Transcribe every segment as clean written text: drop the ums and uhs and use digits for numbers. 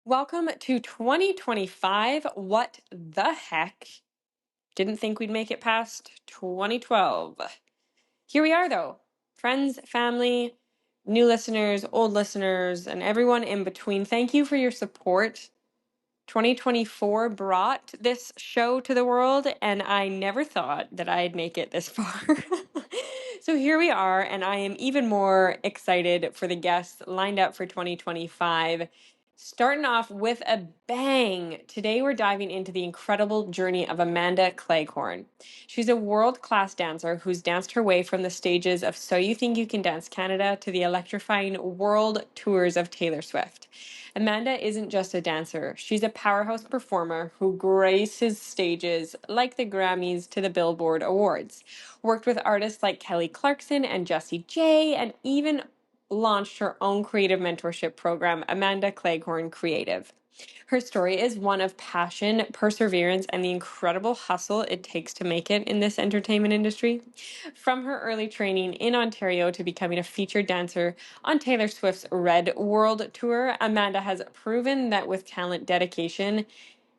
Welcome to 2025. What the heck? Didn't think we'd make it past 2012. Here we are, though. Friends, family, new listeners, old listeners, and everyone in between. Thank you for your support. 2024 brought this show to the world, and I never thought that I'd make it this far. So here we are, and I am even more excited for the guests lined up for 2025. Starting off with a bang, today we're diving into the incredible journey of Amanda Cleghorn. She's a world-class dancer who's danced her way from the stages of So You Think You Can Dance Canada to the electrifying world tours of Taylor Swift. Amanda isn't just a dancer, she's a powerhouse performer who graces stages like the Grammys to the Billboard Awards, worked with artists like Kelly Clarkson and Jessie J, and even launched her own creative mentorship program, Amanda Cleghorn Creative. Her story is one of passion, perseverance, and the incredible hustle it takes to make it in this entertainment industry. From her early training in Ontario to becoming a featured dancer on Taylor Swift's Red World Tour, Amanda has proven that with talent, dedication,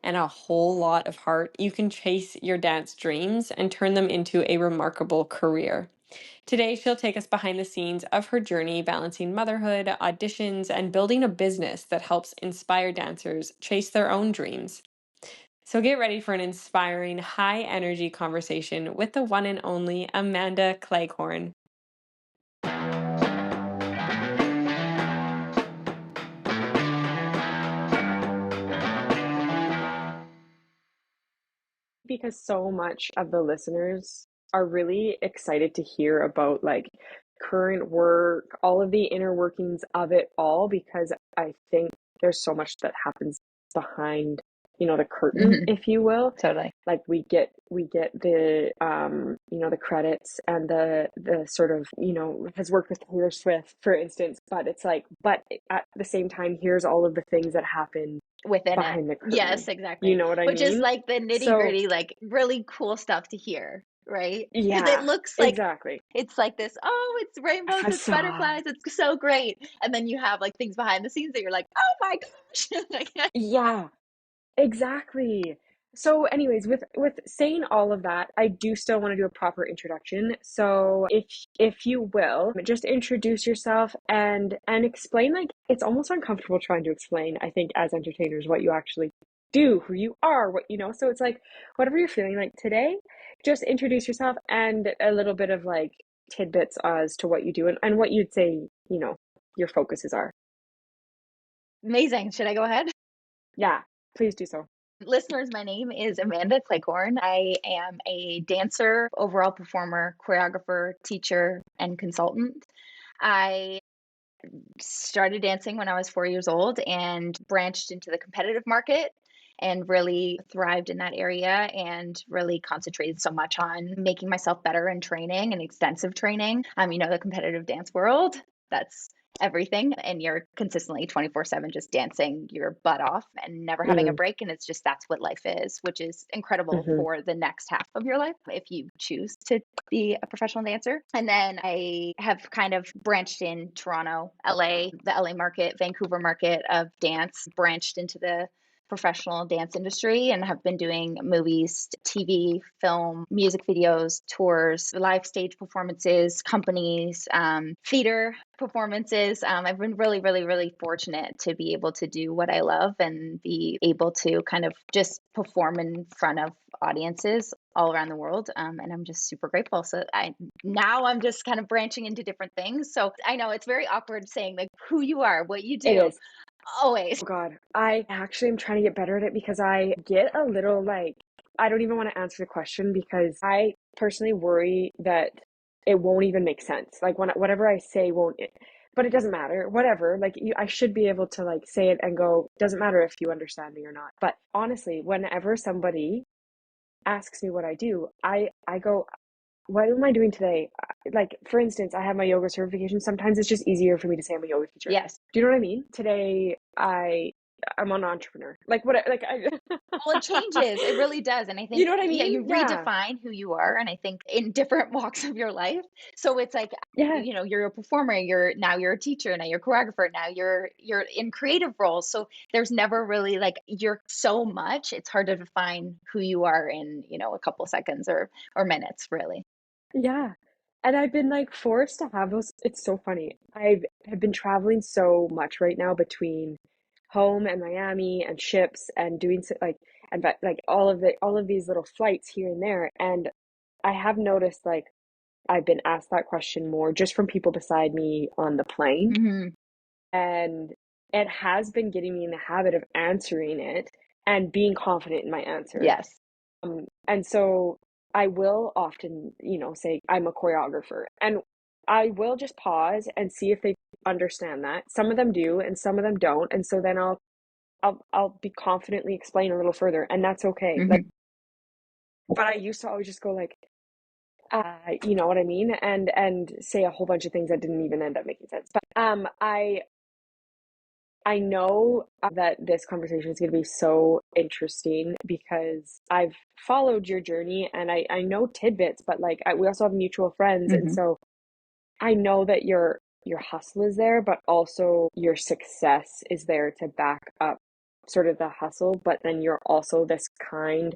and a whole lot of heart, you can chase your dance dreams and turn them into a remarkable career. Today, she'll take us behind the scenes of her journey balancing motherhood, auditions, and building a business that helps inspire dancers chase their own dreams. So get ready for an inspiring, high energy conversation with the one and only Amanda Cleghorn. Because so much of the listeners are really excited to hear about like current work, all of the inner workings of it all, because I think there's so much that happens behind, the curtain, if you will. Totally. Like we get the the credits and the sort of, has worked with Taylor Swift, for instance, but it's like, but at the same time, here's all of the things that happen Within behind it. the curtain. Yes, You exactly. know what I Which is mean? like the nitty So gritty, like really cool stuff to hear, right? Because it yeah, looks like exactly. it's like this, oh, it's rainbows, it's Facade. butterflies, it's so great. And then you have like things behind the scenes that you're like, oh my gosh. Like, Yeah, exactly. So anyways, with saying all of that, I do still want to do a proper introduction. So if you will, just introduce yourself and explain, like it's almost uncomfortable trying to explain, I think, as entertainers what you actually do, who you are, so it's like whatever you're feeling like today, just introduce yourself and a little bit of like tidbits as to what you do and what you'd say, your focuses are. amazing. Should I go ahead? Yeah, please do so. Listeners, my name is Amanda Cleghorn. I am a dancer, overall performer, choreographer, teacher, and consultant. I started dancing when I was 4 years old and branched into the competitive market and really thrived in that area and really concentrated so much on making myself better in training and extensive training. The competitive dance world, that's everything. And you're consistently 24/7 just dancing your butt off and never having a Mm, break. And it's just that's what life is, which is incredible hmm. for the next half of your life if you choose to be a professional dancer. And then I have kind of branched in Toronto, LA, the LA market, Vancouver market of dance, branched into the professional dance industry and have been doing movies, TV, film, music videos, tours, live stage performances, companies, theater performances. I've been really, really, really fortunate to be able to do what I love and be able to kind of just perform in front of audiences all around the world. And I'm just super grateful. So I'm just kind of branching into different things. So I know it's very awkward saying like who you are, what you It do. is. Always. Oh God, I actually am trying to get better at it because I get a little like, I don't even want to answer the question because I personally worry that it won't even make sense. Like whatever I say won't, but it doesn't matter. Whatever. Like I should be able to like say it and go, doesn't matter if you understand me or not. But honestly, whenever somebody asks me what I do, I go, what am I doing today? Like, for instance, I have my yoga certification. Sometimes it's just easier for me to say I'm a yoga teacher. Yes. Do you know what I mean? Today, I I'm an entrepreneur. Like what? Like I, Well, it changes. It really does. And I you think, know what I yeah, mean? you Yeah. redefine who you are. And I think in different walks of your life. So it's like, Yeah. you know, you're a performer, you're a teacher, now you're a choreographer, now you're in creative roles. So there's never really like you're so much, it's hard to define who you are in, you know, a couple seconds or minutes, really. Yeah. And I've been like forced to have those. It's so funny. Have been traveling so much right now between home and Miami and ships and doing like and but like all of these little flights here and there. And I have noticed like I've been asked that question more just from people beside me on the plane. Hmm. And it has been getting me in the habit of answering it and being confident in my answer. Yes. And so I will often, you know, say I'm a choreographer, and I will just pause and see if they understand that. Some of them do, and some of them don't, and so then I'll be confidently explain a little further, and that's okay. Like, Hmm. but I used to always just go like, you know what I mean, and say a whole bunch of things that didn't even end up making sense. But I know that this conversation is going to be so interesting because I've followed your journey and I know tidbits, but like we also have mutual friends. And Hmm. so I know that your hustle is there, but also your success is there to back up sort of the hustle. But then you're also this kind,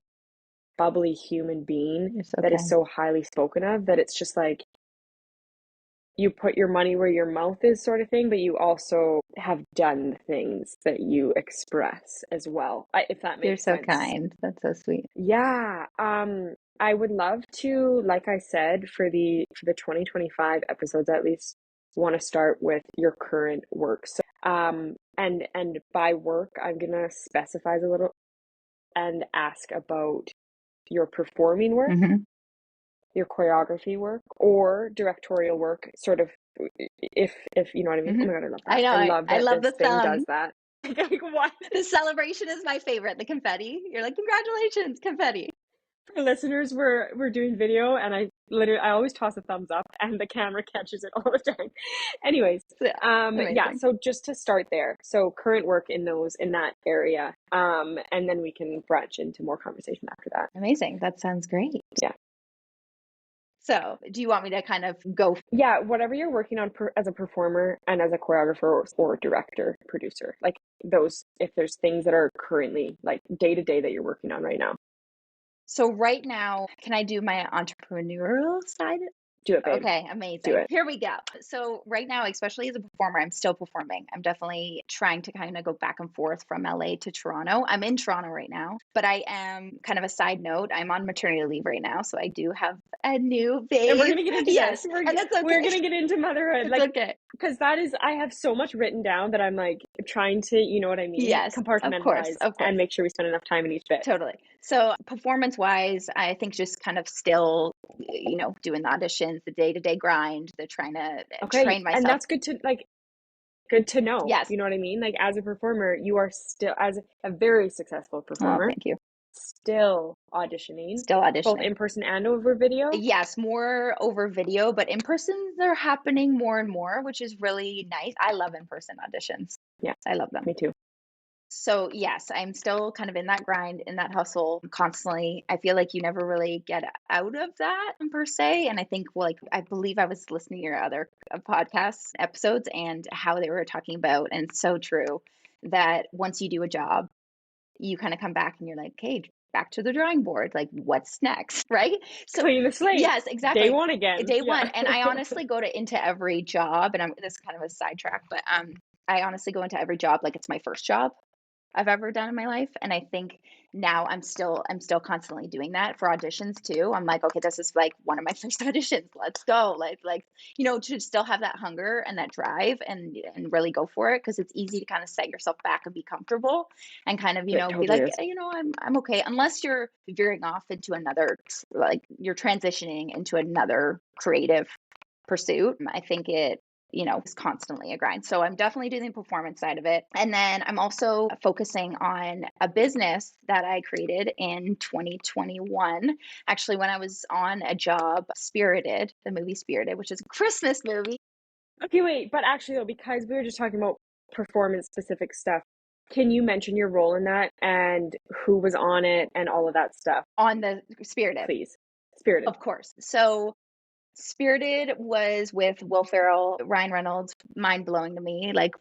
bubbly human being You're so that is kind. so highly spoken of that it's just like, you put your money where your mouth is sort of thing, but you also have done things that you express as well, if that You're makes so sense. kind. That's so sweet. Yeah, I would love to, like I said, for the 2025 episodes at least, want to start with your current work. So, and by work, I'm gonna specify a little and ask about your performing work, Hmm. your choreography work, or directorial work, sort of, if you know what I mean. Hmm. Oh my God, I love I that. know. I I, love I that love this the thing does thumb. that. Like what? The celebration is my favorite. The confetti. You're like, congratulations, confetti. For listeners, we're doing video, and I always toss a thumbs up, and the camera catches it all the time. Anyways, Yeah. yeah. Amazing. So just to start there, so current work in that area, and then we can branch into more conversation after that. Amazing. That sounds great. Yeah. So, do you want me to kind of go? Yeah, whatever you're working on as a performer and as a choreographer or director, producer, like those, if there's things that are currently like day to day that you're working on right now, So, right now, can I do my entrepreneurial side? do it, babe. Okay, Do amazing. it. Here we go. So, right now, especially as a performer, I'm still performing. I'm definitely trying to kind of go back and forth from LA to Toronto. I'm in Toronto right now, but I am kind of a side note. I'm on maternity leave right now. So, I do have a new And we're babe. gonna get into this. Yes, and that's We're okay. gonna get into motherhood, It's like, okay. because that is, I have so much written down that I'm like trying to, you know what I mean, Yes, of course, compartmentalize of and course. make sure we spend enough time in each bit. Totally. So performance wise, I think just kind of still, you know, doing the auditions, the day-to-day grind, the trying to Okay, train and myself. that's good to like, good to know. Yes. You know what I mean? Like as a performer, you are still, as a very successful Oh, performer, thank you. still auditioning, Still both auditioning. in person and over video. Yes, more over video, but in person they're happening more and more, which is really nice. I love in-person auditions. Yeah, I love them. me too. So, yes, I'm still kind of in that grind, in that hustle constantly. I feel like you never really get out of that per se. And I think, well, like, I believe I was listening to your other podcast episodes and how they were talking about, and it's so true that once you do a job, you kind of come back and you're like, okay, back to the drawing board. Like, what's next? Right. So, Clean the slate. yes, Day exactly. one again. Day Yeah. one. And I honestly go to into every job, and this is kind of a sidetrack, but I honestly go into every job like it's my first job I've ever done in my life. And I think now I'm still constantly doing that for auditions too. I'm like, okay, this is like one of my first auditions. Let's go. Like, you know, to still have that hunger and that drive and really go for it, because it's easy to kind of set yourself back and be comfortable and kind of, you It know, be totally like, is. you know, I'm okay. Unless you're veering off into another, like you're transitioning into another creative pursuit. I think it, you know, is constantly a grind. So I'm definitely doing the performance side of it. And then I'm also focusing on a business that I created in 2021. Actually, when I was on a job, Spirited, the movie Spirited, which is a Christmas movie. Okay, wait, but actually though, because we were just talking about performance specific stuff, Can you mention your role in that and who was on it and all of that stuff, On the Spirited, please? Spirited. of course. So Spirited was with Will Ferrell, Ryan Reynolds, mind blowing to me. Like,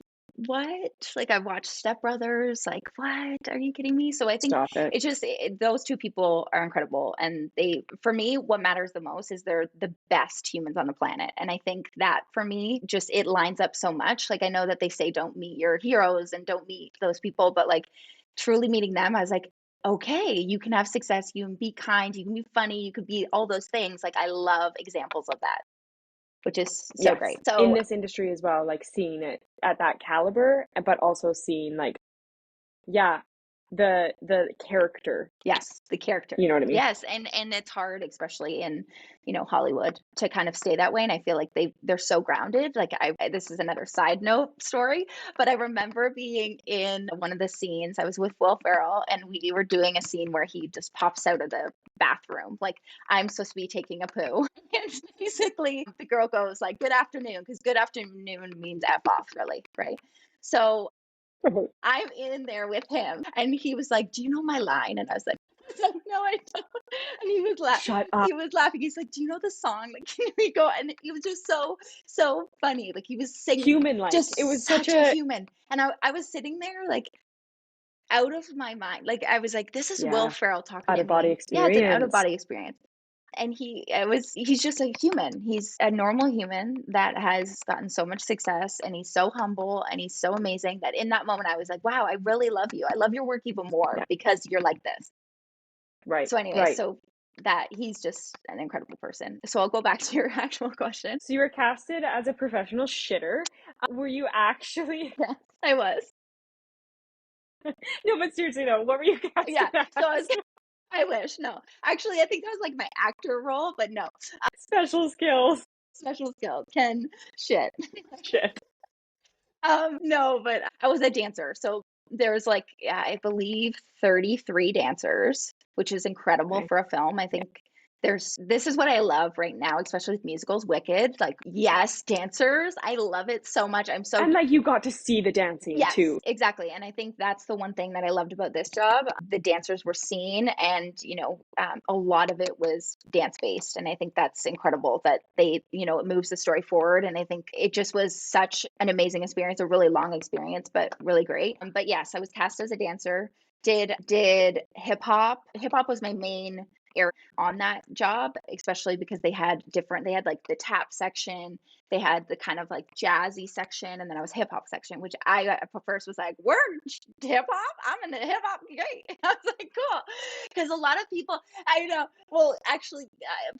what? Like, I watched Step Brothers. Like, what? Are you kidding me? So I think Stop it. it's just those two people are incredible. And they, for me, what matters the most is they're the best humans on the planet. And I think that for me, just it lines up so much. Like, I know that they say don't meet your heroes and don't meet those people, but like truly meeting them, I was like, okay, you can have success, you can be kind, you can be funny, you could be all those things. Like I love examples of that, which is so Yes. great. In So this industry as well, like seeing it at that caliber, but also seeing like, yeah, the character. yes, the character. You know what I mean? Yes, and it's hard, especially in, Hollywood, to kind of stay that way. And I feel like they're so grounded. Like this is another side note story, but I remember being in one of the scenes. I was with Will Ferrell, and we were doing a scene where he just pops out of the bathroom. Like I'm supposed to be taking a poo, and basically the girl goes like, "Good afternoon," because good afternoon means F off, really, right? So I'm in there with him, and he was like, "Do you know my line?" And I was like, "No, I don't." And he was laughing. Shut up. He was laughing. He's like, "Do you know the song?" Like, here we go. And he was just so funny. Like he was singing, Human like. It just was such such a a, human. And I was sitting there like out of my mind. Like I was like, "This is Will yeah, Ferrell talking out to of body me." Yeah, it's an out of experience. body experience. And he's just a human. He's a normal human that has gotten so much success, and he's so humble and he's so amazing that in that moment I was like, wow, I really love you. I love your work even more Yeah. because you're like this. Right. So anyway, Right. so that he's just an incredible person. So I'll go back to your actual question. So you were casted as a professional shitter. Were you actually? Yeah, I was. No, but seriously though, what were you Yeah. casted So as? I wish. No. Actually, I think that was like my actor role, but no. Special skills. Special skills. Can shit. Shit. No, but I was a dancer. So there's like, yeah, I believe 33 dancers, which is incredible Okay. for a film. I Yeah. think this is what I love right now, especially with musicals, Wicked. Like, yes, dancers. I love it so much. I'm so And like you got to see the dancing Yes, too. exactly. And I think that's the one thing that I loved about this job. The dancers were seen, and, a lot of it was dance based. And I think that's incredible that it moves the story forward. And I think it just was such an amazing experience, a really long experience, but really great. But yes, I was cast as a dancer, did hip hop. Hip hop was my main area on that job, especially because they had like the tap section, they had the kind of like jazzy section, and then I was hip hop section, which I at first was like, "We're hip hop. I'm in the hip hop." Great. I was like, "Cool," because a lot of people, I know. Well, actually,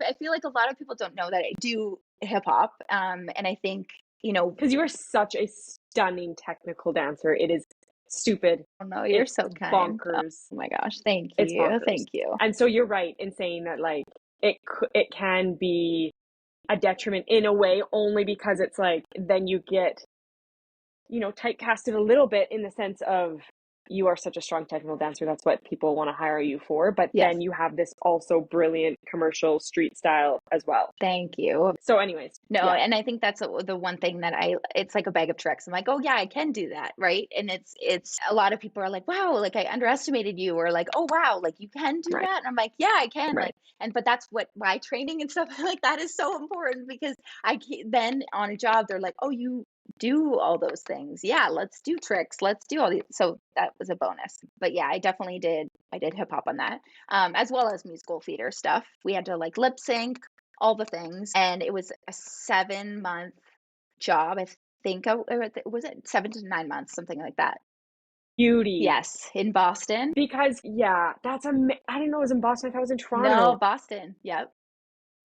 I feel like a lot of people don't know that I do hip hop, and I think Because you are such a stunning technical dancer. It is stupid. oh no, you're It's so kind. Oh bonkers. my gosh, thank It's you, bonkers. thank you. And so you're right in saying that like it can be a detriment in a way only because it's like then you get typecasted a little bit in the sense of you are such a strong technical dancer, that's what people want to hire you for, but Yes, then you have this also brilliant commercial street style as well. thank you. So anyways, No, yeah, and I think that's the one thing that it's like a bag of tricks. I'm like, oh yeah, I can do that, right? And it's a lot of people are like, wow, like I underestimated you, or like, oh wow, like you can do right, that. And I'm like, yeah, I can. right. Like, but that's what my training and stuff like that is so important because then on a job they're like, oh, you do all those things. Yeah, let's do tricks. Let's do all these. So that was a bonus. But yeah, I definitely did. I did hip hop on that, as well as musical theater stuff. We had to like lip sync all the things. And it was a 7-month job. I think was it 7 to 9 months, something like that. Beauty. Yes, in Boston. Because yeah, I didn't know it was in Boston. I thought it was in No, Toronto. Boston. Yep.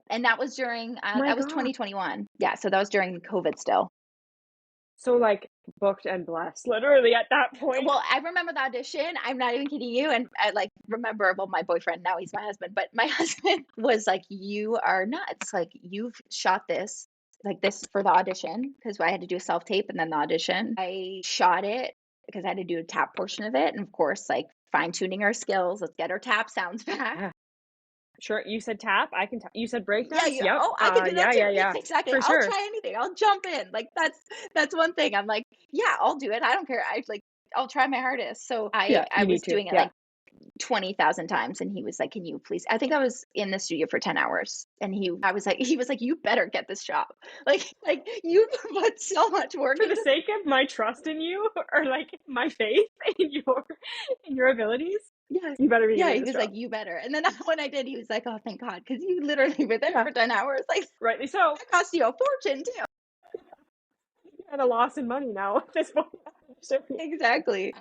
And that was during My that was God. 2021. Yeah, so that was during COVID still. So like booked and blessed, literally at that point. Well, I remember the audition. I'm not even kidding you. And I like remember, well, my boyfriend, now he's my husband, but my husband was like, you are nuts. Like, you've shot this, like this for the audition, because I had to do a self tape and then the audition. I shot it because I had to do a tap portion of it. And of course, like fine tuning our skills. Let's get our tap sounds back. Yeah. Sure, you said tap. I can. You said Yeah, breakdance. Yep. I can do that Yeah, too. yeah, Yeah, yeah. exactly. For I'll sure. try anything. I'll jump in. Like that's one thing. I'm like, yeah, I'll do it. I don't care. I like I'll try my hardest. So Yeah, I you need was to. doing it Yeah. like 20,000 times, and he was like, can you please, I think I was in the studio for 10 hours, and he was like, you better get this job. Like you put so much work For the into. sake of my trust in you, or like my faith in your abilities, Yeah. you better be Yeah, getting he this was job. like, you better. And then when I did, he was like, oh, thank God, because you literally were there Yeah, for 10 hours. Like, rightly so. that cost you a fortune too. At a loss in money now at this point. Exactly.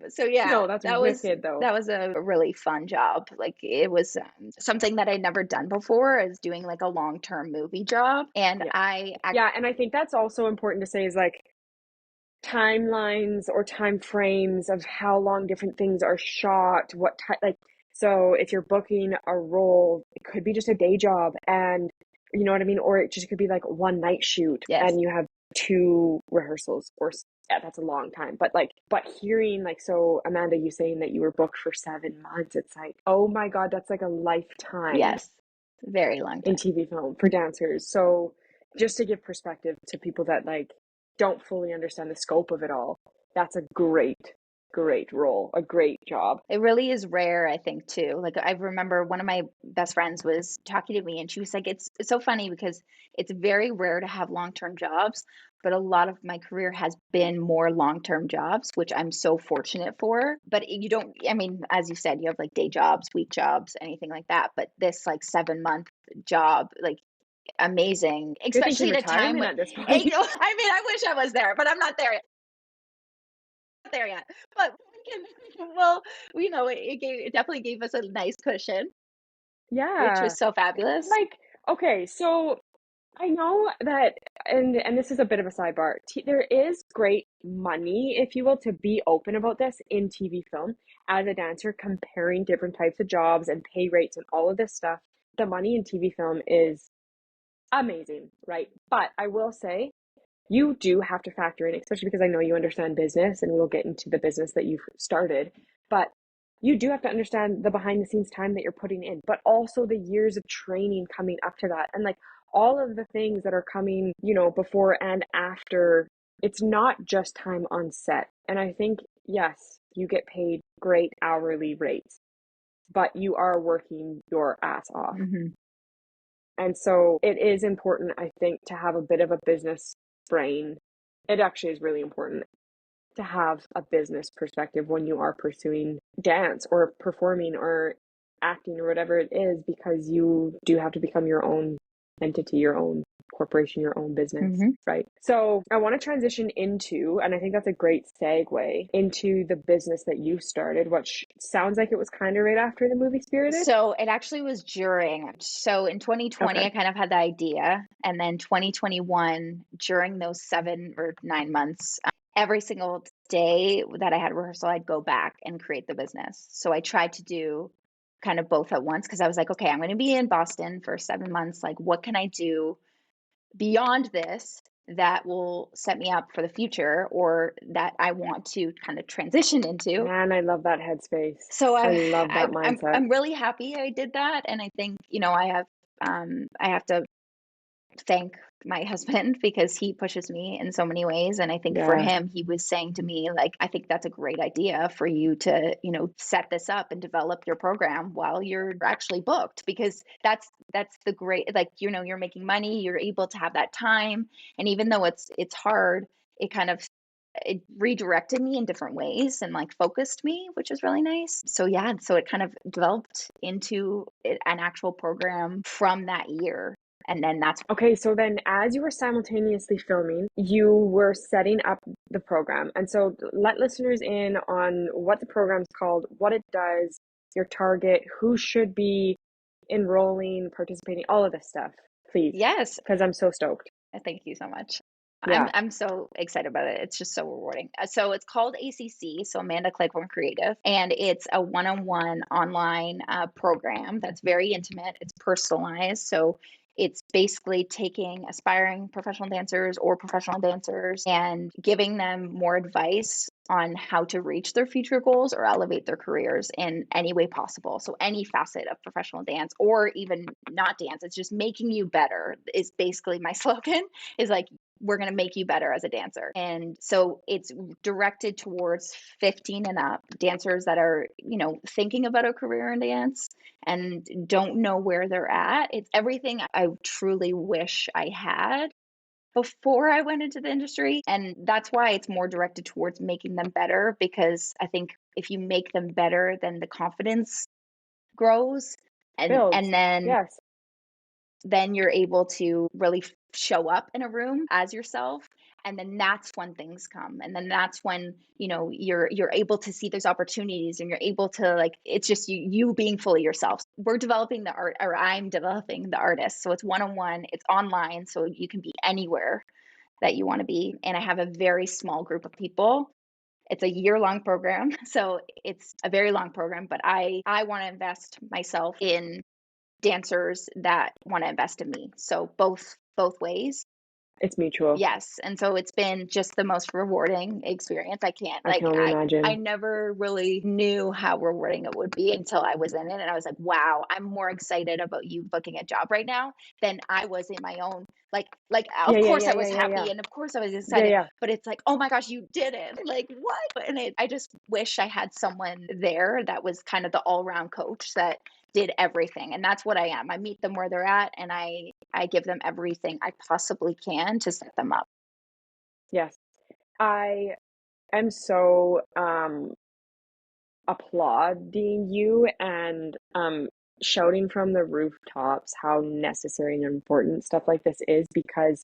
So yeah, No, that's wicked though. that was a really fun job. Like it was something that I'd never done before, is doing like a long-term movie job. And Yeah. I Yeah, and I think that's also important to say is like timelines or time frames of how long different things are shot, what time, like, so if you're booking a role, it could be just a day job, and you know what I mean, or it just could be like one night shoot yes. and you have two rehearsals, or yeah, that's a long time. But like, but hearing like, so Amanda, you saying that you were booked for 7 months, it's like, oh my God, that's like a lifetime Yes. Very long in time. TV film for dancers. So just to give perspective to people that like don't fully understand the scope of it all, that's a great role, a great job. It really is rare, I think, too. Like I remember one of my best friends was talking to me, and she was like, it's so funny because it's very rare to have long-term jobs, but a lot of my career has been more long-term jobs, which I'm so fortunate for. But you don't, I mean, as you said, you have like day jobs, week jobs, anything like that. But this like 7-month job, like amazing, You're thinking especially at a time retirement when, at this point. I know, I mean, I wish I was there, but I'm not there yet. There yet. But well, you know, it definitely gave us a nice cushion, which Yeah. was so fabulous. Like, okay, so I know that, and this is a bit of a sidebar. There is great money, if you will, to be open about this in TV film as a dancer, comparing different types of jobs and pay rates and all of this stuff. The money in TV film is amazing, right? But I will say you do have to factor in, especially because I know you understand business and we'll get into the business that you've started, but you do have to understand the behind the scenes time that you're putting in, but also the years of training coming up to that. And like all of the things that are coming, you know, before and after. It's not just time on set. And I think, yes, you get paid great hourly rates, but you are working your ass off. Hmm. And so it is important, I think, to have a bit of a business brain. It actually is really important to have a business perspective when you are pursuing dance or performing or acting or whatever it is, because you do have to become your own entity, your own corporation, your own business, Hmm. right? So I want to transition into, and I think that's a great segue into the business that you started, which sounds like it was kind of right after the movie Spirited. So it actually was during. So in 2020, Okay. I kind of had the idea. And then 2021, during those 7 or 9 months, every single day that I had rehearsal, I'd go back and create the business. So I tried to do kind of both at once, because I was like, okay, I'm going to be in Boston for 7 months. Like, what can I do beyond this that will set me up for the future, or that I want to kind of transition into? Man, I love that headspace. So I love that mindset. I'm really happy I did that, and I think, you know, I have to thank my husband, because he pushes me in so many ways. And I think for Yeah. him, he was saying to me, like, I think that's a great idea for you to, you know, set this up and develop your program while you're actually booked, because that's the great, like, you know, you're making money, you're able to have that time. And even though it's hard, it kind of, it redirected me in different ways and like focused me, which is really nice. So yeah, so it kind of developed into an actual program from that year. And then that's, Okay, so then as you were simultaneously filming, you were setting up the program. And so let listeners in on what the program's called, what it does, your target, who should be enrolling, participating, all of this stuff, please, yes, because I'm so stoked. thank you so much. Yeah. I'm so excited about it. It's just so rewarding. So it's called ACC, so Amanda Cleghorn Creative, and it's a one-on-one online program that's very intimate. It's personalized, so it's basically taking aspiring professional dancers or professional dancers and giving them more advice on how to reach their future goals or elevate their careers in any way possible. So any facet of professional dance, or even not dance, it's just making you better, is basically my slogan. Is like, we're going to make you better as a dancer. And so it's directed towards 15 and up dancers that are, thinking about a career in dance and don't know where they're at. It's everything I truly wish I had before I went into the industry. And that's why it's more directed towards making them better, because I think if you make them better, then the confidence grows, and Builds. and then Yes. you're able to really show up in a room as yourself. And then that's when things come, and then that's when you're able to see those opportunities, and you're able to, like, it's just you being fully yourself. We're developing the art, or I'm developing the artist, so it's one-on-one, it's online, so you can be anywhere that you want to be. And I have a very small group of people. It's a year-long program, so it's a very long program, but I want to invest myself in dancers that want to invest in me. So both ways. It's mutual. Yes. And so it's been just the most rewarding experience. I can't, I can only I imagine. never really knew how rewarding it would be until I was in it. And I was like, wow, I'm more excited about you booking a job right now than I was in my own. Yeah, Of yeah, course yeah, I yeah, was yeah, yeah. happy, and of course I was Yeah, excited, yeah. but it's like, oh my gosh, you did it. Like, what? And I just wish I had someone there that was kind of the all-round coach that did everything. And that's what I am. I meet them where they're at, and I give them everything I possibly can to set them up. Yes. I am so applauding you and shouting from the rooftops how necessary and important stuff like this is, because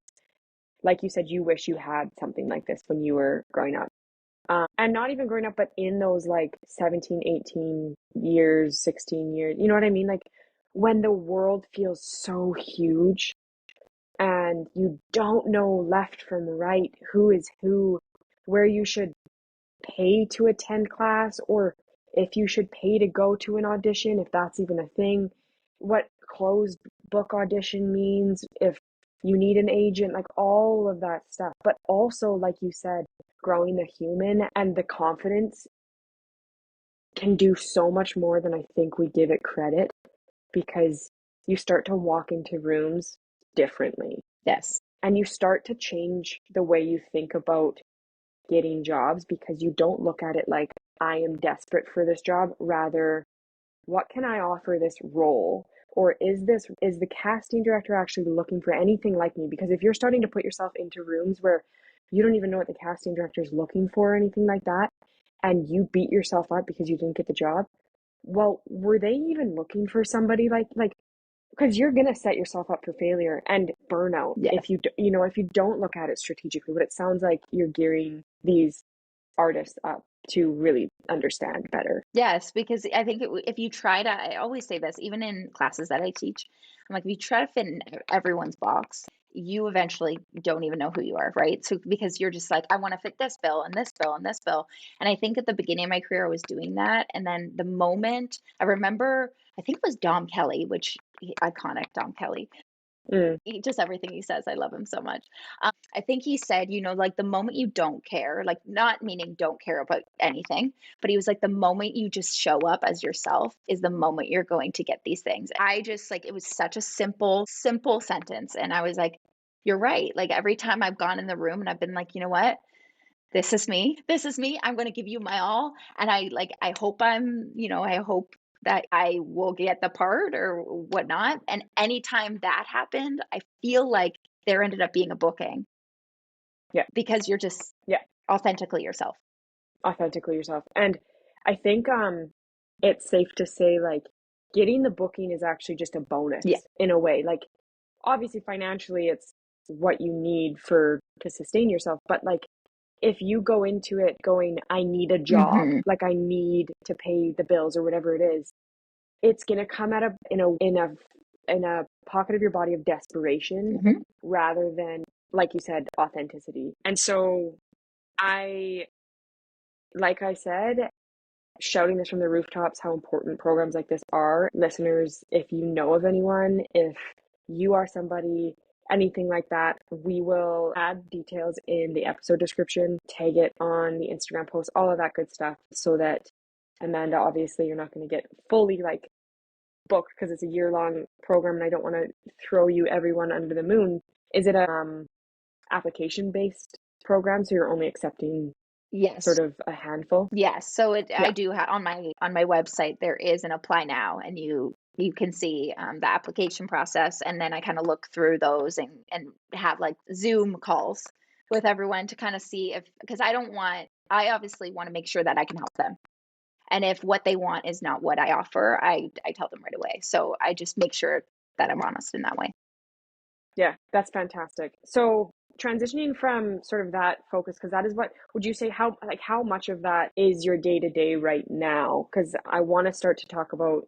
like you said, you wish you had something like this when you were growing up. And not even growing up, but in those like 17, 18 years, 16 years, you know what I mean? Like when the world feels so huge and you don't know left from right, who is who, where you should pay to attend class, or if you should pay to go to an audition, if that's even a thing, what closed book audition means, if you need an agent, like all of that stuff. But also, like you said, growing the human and the confidence can do so much more than I think we give it credit, because you start to walk into rooms differently Yes. and you start to change the way you think about getting jobs, because you don't look at it like I am desperate for this job. Rather, what can I offer this role? Or is the casting director actually looking for anything like me? Because if you're starting to put yourself into rooms where you don't even know what the casting director is looking for or anything like that, and you beat yourself up because you didn't get the job, well, were they even looking for somebody like because you're going to set yourself up for failure and burnout Yes. if if you don't look at it strategically. But it sounds like you're gearing these artists up to really understand better. Yes, because I think if you try to, I always say this, even in classes that I teach, I'm like, if you try to fit in everyone's box, you eventually don't even know who you are, right? So because you're just like, I want to fit this bill and this bill and this bill. And I think at the beginning of my career, I was doing that. And then the moment I remember, I think it was Dom Kelly, iconic Dom Kelly. Mm, Just everything he says, I love him so much. I think he said, like the moment you don't care, like not meaning don't care about anything, but he was like, the moment you just show up as yourself is the moment you're going to get these things. I just like, it was such a simple sentence. And I was like, you're right. Like every time I've gone in the room and I've been like, you know what? This is me. This is me. I'm going to give you my all. And I hope I hope that I will get the part or whatnot. And anytime that happened, I feel like there ended up being a booking yeah, because you're just yeah, authentically yourself. authentically yourself. And I think it's safe to say, like, getting the booking is actually just a bonus Yeah. in a way. Like, obviously financially it's what you need for to sustain yourself, but like if you go into it going, I need a job, Mm-hmm. like I need to pay the bills or whatever it is, it's gonna come at a in a pocket of your body of desperation Mm-hmm. rather than, like you said, authenticity. And so I, like I said, shouting this from the rooftops how important programs like this are. Listeners, if you know of anyone, if you are somebody, anything like that, we will add details in the episode description, tag it on the Instagram post, all of that good stuff, so that Amanda, obviously you're not going to get fully like booked because it's a year long program and I don't want to throw you everyone under the moon. Is it application-based program, so you're only accepting Yes. sort of a handful? Yes. So Yeah. I do have on my website, there is an apply now, and you can see the application process. And then I kind of look through those and have like Zoom calls with everyone to kind of see if, because I obviously want to make sure that I can help them. And if what they want is not what I offer, I tell them right away. So I just make sure that I'm honest in that way. Yeah, that's fantastic. So transitioning from sort of that focus, because that is what would you say how much of that is your day to day right now? Because I want to start to talk about,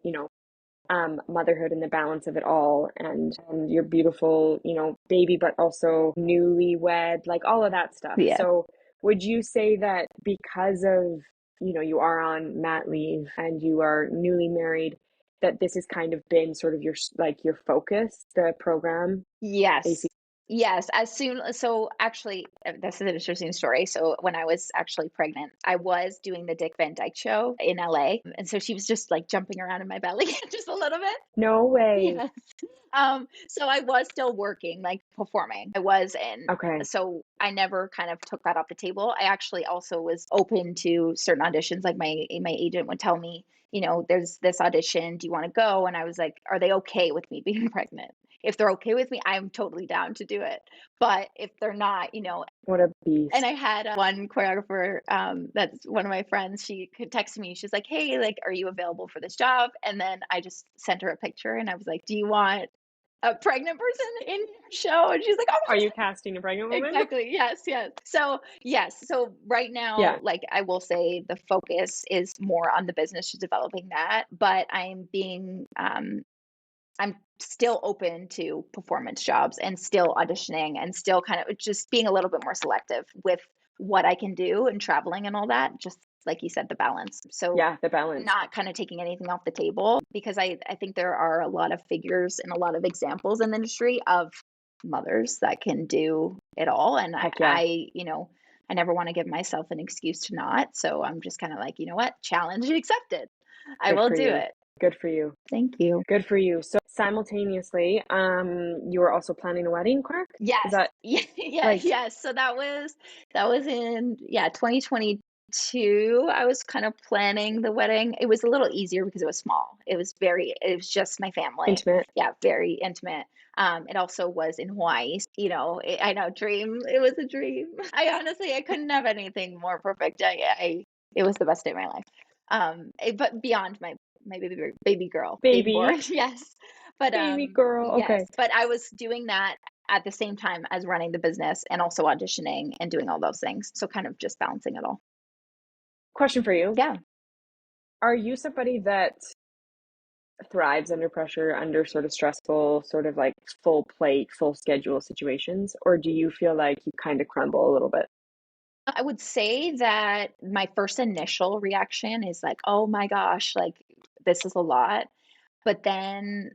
motherhood and the balance of it all and your beautiful, baby, but also newlywed, like all of that stuff. Yeah. So would you say that because of, you are on mat leave and you are newly married, that this has kind of been sort of your focus, the program? AC. Yes. Yes. So actually, this is an interesting story. So when I was actually pregnant, I was doing the Dick Van Dyke show in LA. And so she was just like jumping around in my belly just a little bit. No way. Yes. So I was still working, like performing. I was in. Okay. So I never kind of took that off the table. I actually also was open to certain auditions. Like my agent would tell me, there's this audition. Do you want to go? And I was like, are they okay with me being pregnant? If they're okay with me, I'm totally down to do it. But if they're not, What a and beast. I had one choreographer, that's one of my friends. She could text me. She's like, "Hey, like, are you available for this job?" And then I just sent her a picture, and I was like, "Do you want a pregnant person in your show?" And she's like, "Oh Are my you God." casting a pregnant woman? Exactly. Yes, yes. So, yes. So right Yeah. now, like I will say the focus is more on the business, just developing that, but I'm still open to performance jobs and still auditioning and still kind of just being a little bit more selective with what I can do and traveling and all that. Just like you said, the balance. So Yeah, the balance. not kind of taking anything off the table, because I think there are a lot of figures and a lot of examples in the industry of mothers that can do it all. And Heck yeah. I never want to give myself an excuse to not. So I'm just kind of like, you know what? Challenge accepted. I Good will for do you. it. Good for you. Thank you. Good for you. So simultaneously, you were also planning a wedding, correct? Is Yes. that Yeah, yeah, like yes. So that was in 2022. I was kind of planning the wedding. It was a little easier because it was small. It was just my family. intimate? Yeah, very intimate. It also was in Hawaii. I know, dream. It was a dream. I couldn't have anything more perfect. It was the best day of my life. But beyond my baby girl being Baby, born. Yes. But baby girl. yes, Okay. but I was doing that at the same time as running the business and also auditioning and doing all those things. So kind of just balancing it all. Question for you. Yeah. Are you somebody that thrives under pressure, under sort of stressful, sort of like full plate, full schedule situations? Or do you feel like you kind of crumble a little bit? I would say that my first initial reaction is like, oh my gosh, like this is a lot. But then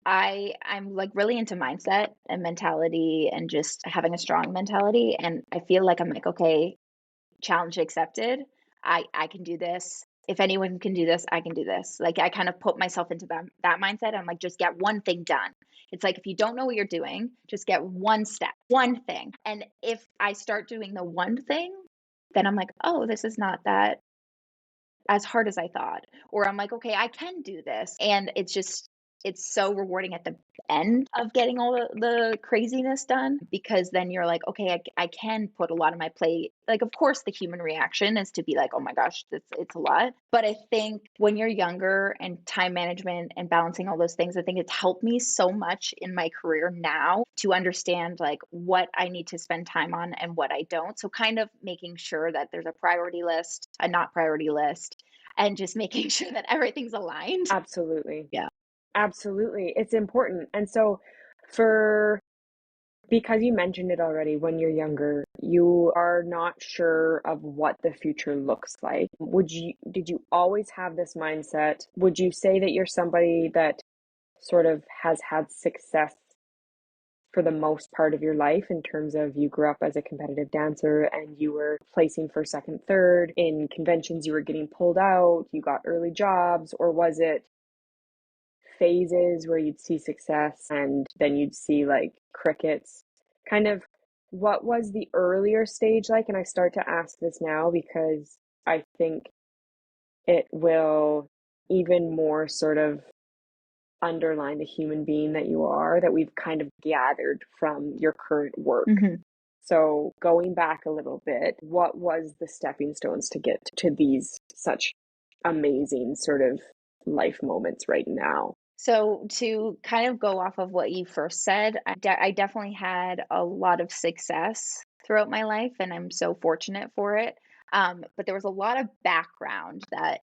I'm like really into mindset and mentality and just having a strong mentality. And I feel like I'm like, okay, challenge accepted. I can do this. If anyone can do this, I can do this. Like I kind of put myself into that mindset. I'm like, just get one thing done. It's like if you don't know what you're doing, just get one step, one thing. And if I start doing the one thing, then I'm like, oh, this is not that as hard as I thought. Or I'm like, okay, I can do this. And it's so rewarding at the end of getting all the craziness done, because then you're like, okay, I can put a lot on my plate. Like, of course, the human reaction is to be like, oh my gosh, it's a lot. But I think when you're younger and time management and balancing all those things, I think it's helped me so much in my career now to understand like what I need to spend time on and what I don't. So kind of making sure that there's a priority list, a not priority list, and just making sure that everything's aligned. Absolutely. Yeah. Absolutely. It's important. And so for because you mentioned it already, when you're younger, you are not sure of what the future looks like. Did you always have this mindset? Would you say that you're somebody that sort of has had success for the most part of your life in terms of you grew up as a competitive dancer and you were placing for second, third in conventions, you were getting pulled out, you got early jobs, or was it phases where you'd see success and then you'd see like crickets? Kind of what was the earlier stage like? And I start to ask this now because I think it will even more sort of underline the human being that you are, that we've kind of gathered from your current work. Mm-hmm. So going back a little bit, what was the stepping stones to get to these such amazing sort of life moments right now? So to kind of go off of what you first said, I definitely had a lot of success throughout my life, and I'm so fortunate for it. But there was a lot of background that,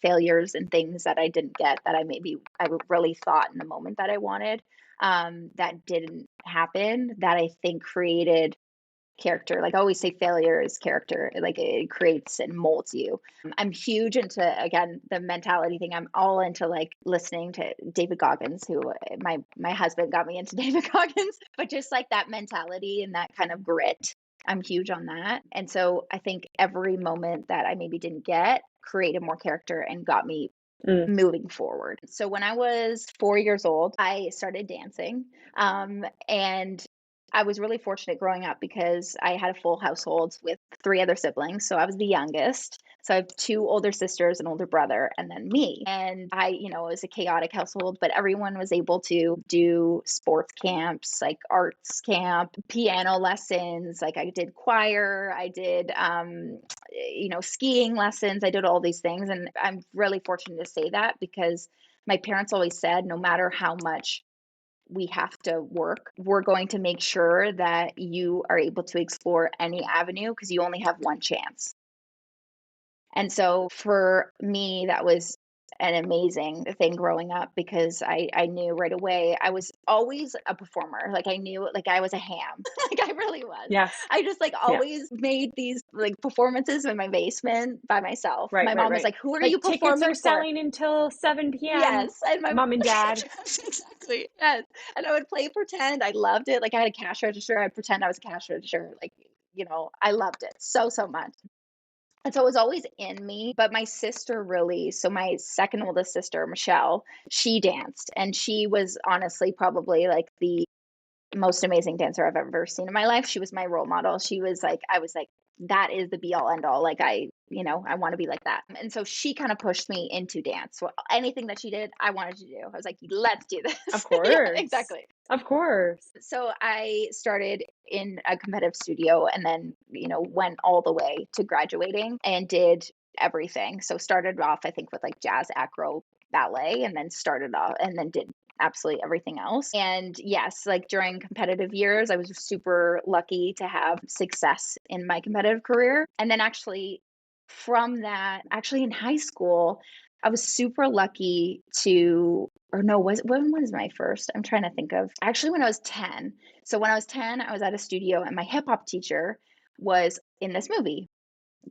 failures and things that I didn't get that I really thought in the moment that I wanted, that didn't happen, that I think created character. Like I always say, failure is character. Like it creates and molds you. I'm huge into, again, the mentality thing. I'm all into like listening to David Goggins, who my husband got me into David Goggins, but just like that mentality and that kind of grit. I'm huge on that. And so I think every moment that I maybe didn't get created more character and got me Mm. moving forward. So when I was 4 years old, I started dancing. And I was really fortunate growing up because I had a full household with three other siblings. So I was the youngest. So I have two older sisters, an older brother, and then me. And it was a chaotic household, but everyone was able to do sports camps, like arts camp, piano lessons. Like I did choir, I did, skiing lessons. I did all these things. And I'm really fortunate to say that because my parents always said, no matter how much we have to work, we're going to make sure that you are able to explore any avenue because you only have one chance. And so for me, that was an amazing thing growing up because I knew right away I was always a performer. Like I knew like I was a ham. Like I really was. Yes. I just like Yeah. always made these like performances in my basement by myself. Right, My right, mom was right. like, "Who are Like you tickets performing are for?" selling until 7 p.m. Yes, and my Mom and dad. yes, exactly. Yes. And I would play pretend. I loved it. Like I had a cash register. I'd pretend I was a cash register. Like, I loved it so, so much. And so it was always in me. But my sister really, so my second oldest sister, Michelle, she danced. And she was honestly probably like the most amazing dancer I've ever seen in my life. She was my role model. She was like, I was like, that is the be all end all. Like I want to be like that. And so she kind of pushed me into dance. So anything that she did, I wanted to do. I was like, let's do Of this. Yeah, course. exactly. Of course. So I started in a competitive studio and then, went all the way to graduating and did everything. So started off, I think, with like jazz, acro, ballet, and then started off and then did absolutely everything else. And yes, like during competitive years, I was super lucky to have success in my competitive career. And then actually from that, actually in high school, I was super lucky to, or no, when was my first? I'm trying to think of actually when I was 10. So when I was 10, I was at a studio and my hip hop teacher was in this movie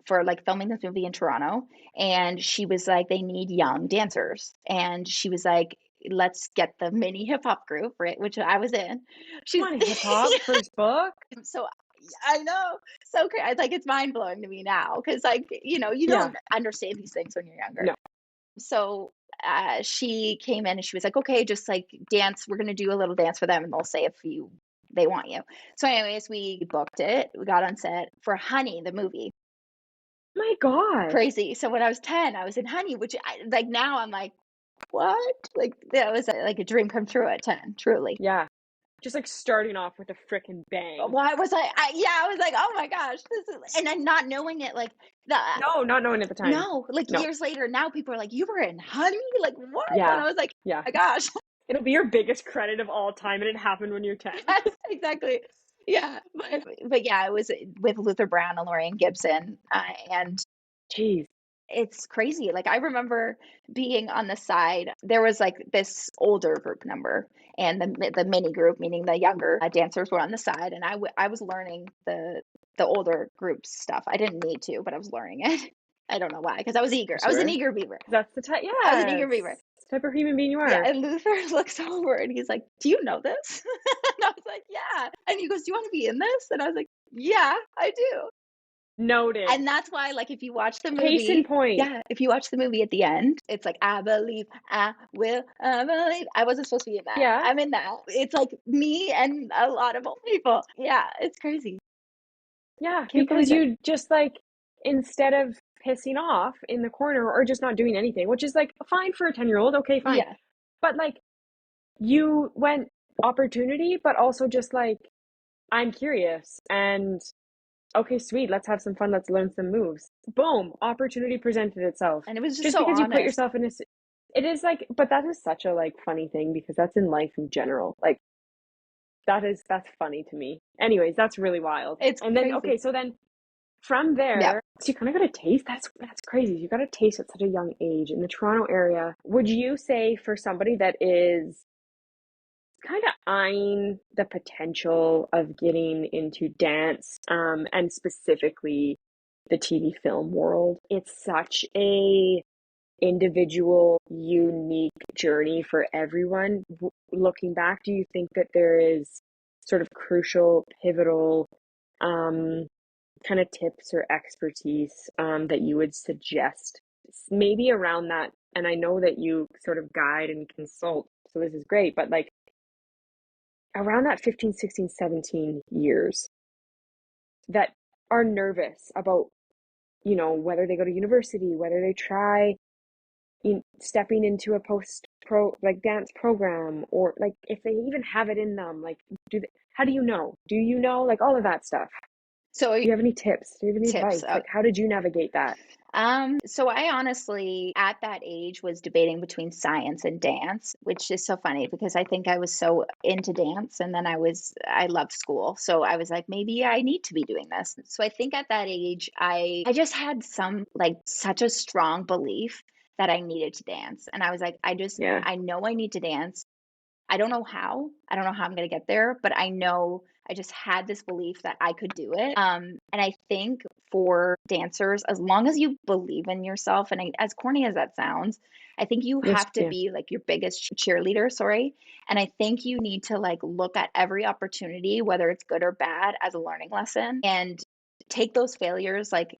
for like filming this movie in Toronto. And she was like, they need young dancers. And she was like, let's get the mini hip hop group, right? Which I was in. Come She's on, hip hop, first book. so I know, so crazy. Like it's mind blowing to me now because like you Yeah. don't understand these things when you're younger. No. So she came in and she was like, okay, just like dance. We're going to do a little dance for them and they'll say if they want you. So anyways, we booked it. We got on set for Honey, the movie. My gosh. Crazy. So when I was 10, I was in Honey, which like now I'm like, what? Like that was like a dream come true at 10, truly. Yeah. Just like starting off with a frickin' bang. Why was I was like, oh my gosh, this is, and then not knowing it, like the, No, not knowing at the time. no, like No. years later, now people are like, you were in Honey? Like what? And Yeah. I was like, Yeah. oh my gosh. It'll be your biggest credit of all time, and it happened when you're 10. Yes, exactly. Yeah, but yeah, it was with Luther Brown and Lorian Gibson, and Jeez. it's crazy. Like I remember being on the side. There was like this older group number, and the mini group, meaning the younger dancers, were on the side, and I was learning the older group stuff. I didn't need to, but I was learning it. I don't know why, because I was eager. I was an Sure. eager beaver. That's the type. I was an Yes. eager beaver. It's the type of human being you Yeah, are. and Luther looks over and he's like, "Do you know this?" And I was like, "Yeah." And he goes, "Do you want to be in this?" And I was like, "Yeah, I do." Noted. And that's why, like, if you watch the Case in movie, point. yeah, if you watch the movie at the end, it's like, I believe, I will, I believe. I wasn't supposed to be in that. Yeah. I'm in that. It's like me and a lot of old people. Yeah, it's crazy. Yeah, Can't because believe it. you just like, instead of pissing off in the corner or just not doing anything, which is like fine for a 10-year-old, okay, fine. Yeah. But like, you went opportunity, but also just like, I'm curious and okay, sweet, let's have some fun, let's learn some moves. Boom, opportunity presented itself. And it was just Just so because you put honest. yourself in a, it is like, but that is such a like funny thing because that's in life in general. Like, that's funny to me. Anyways, that's really wild. It's And then, crazy. okay, so then from Yeah. there, so you kind of got a taste. That's crazy. You got a taste at such a young age in the Toronto area. Would you say for somebody that is kind of eyeing the potential of getting into dance, and specifically the TV film world, it's such a individual, unique journey for everyone. Looking back, do you think that there is sort of crucial, pivotal, um, kind of tips or expertise, that you would suggest, maybe around that? And I know that you sort of guide and consult, so this is great, but like around that 15, 16, 17 years that are nervous about, whether they go to university, whether they try stepping into a post pro like dance program, or like if they even have it in them, like how do you know? Do you know, like all of that stuff? So Do you have any tips? Do you have any tips. advice? Like how did you navigate that? So I honestly, at that age, was debating between science and dance, which is so funny because I think I was so into dance and then I loved school. So I was like, maybe I need to be doing this. So I think at that age, I just had some like such a strong belief that I needed to dance. And I was like, Yeah. I know I need to dance. I don't know how. I don't know how I'm going to get there, but I know I just had this belief that I could do it. And I think for dancers, as long as you believe in yourself, and as corny as that sounds, I think you Yes. have to Yeah. be like your biggest cheerleader, sorry. And I think you need to like look at every opportunity, whether it's good or bad, as a learning lesson and take those failures, like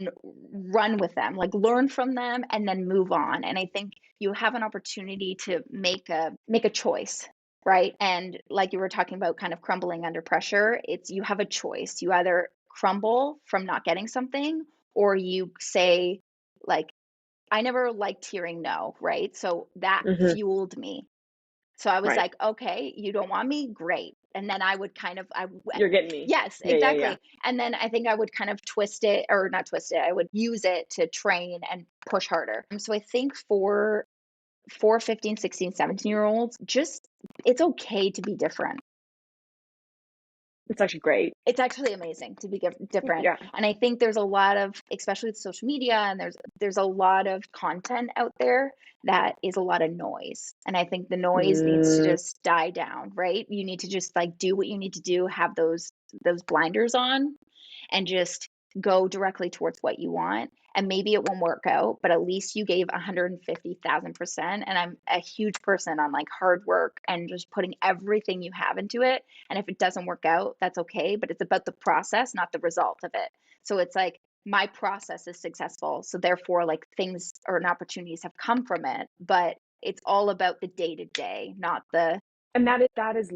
run with them, like learn from them and then move on. And I think you have an opportunity to make a choice, right? And like you were talking about kind of crumbling under pressure, it's you have a choice. You either crumble from not getting something or you say like I never liked hearing no, right? So that Mm-hmm. fueled me. So I was Right. like, okay, you don't want me? Great. And then I would kind of You're getting me. yes, Yeah. Yeah. Yeah. exactly. And then I think I would kind of twist it or not twist it. I would use it to train and push harder. So I think for 15, 16, 17-year olds, just it's okay to be different. It's actually great. It's actually amazing to be different. Yeah. And I think there's a lot of, especially with social media, and there's a lot of content out there that is a lot of noise. And I think the noise needs to Mm, just die down, right? You need to just like do what you need to do, have those blinders on and just go directly towards what you want. And maybe it won't work out, but at least you gave 150,000%. And I'm a huge person on like hard work and just putting everything you have into it. And if it doesn't work out, that's okay. But it's about the process, not the result of it. So it's like my process is successful. So therefore, like things or opportunities have come from it. But it's all about the day to day, not the. and that is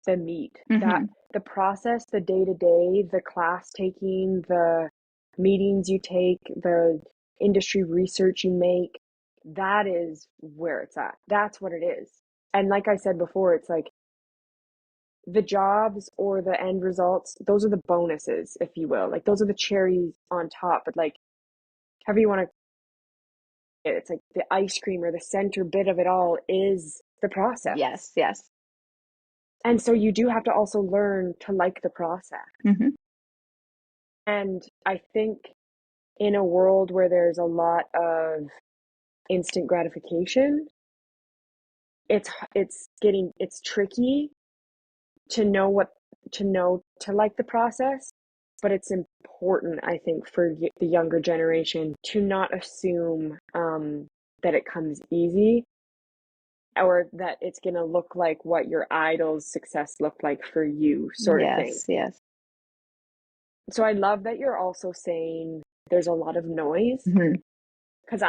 the meat, that Mhm. the process, the day to day, the class taking, the meetings you take, the industry research you make, that is where it's at. That's what it is. And like I said before, it's like the jobs or the end results, those are the bonuses, if you will. Like those are the cherries on top, but like however you want to, it's like the ice cream or the center bit of it all is the process. Yes, yes. And so you do have to also learn to like the process. Mhm. And I think in a world where there's a lot of instant gratification, it's tricky to know what to know to like the process, but it's important, I think, for the younger generation to not assume, that it comes easy or that it's going to look like what your idol's success looked like for you, sort of thing. Yes, yes. So I love that you're also saying there's a lot of noise, because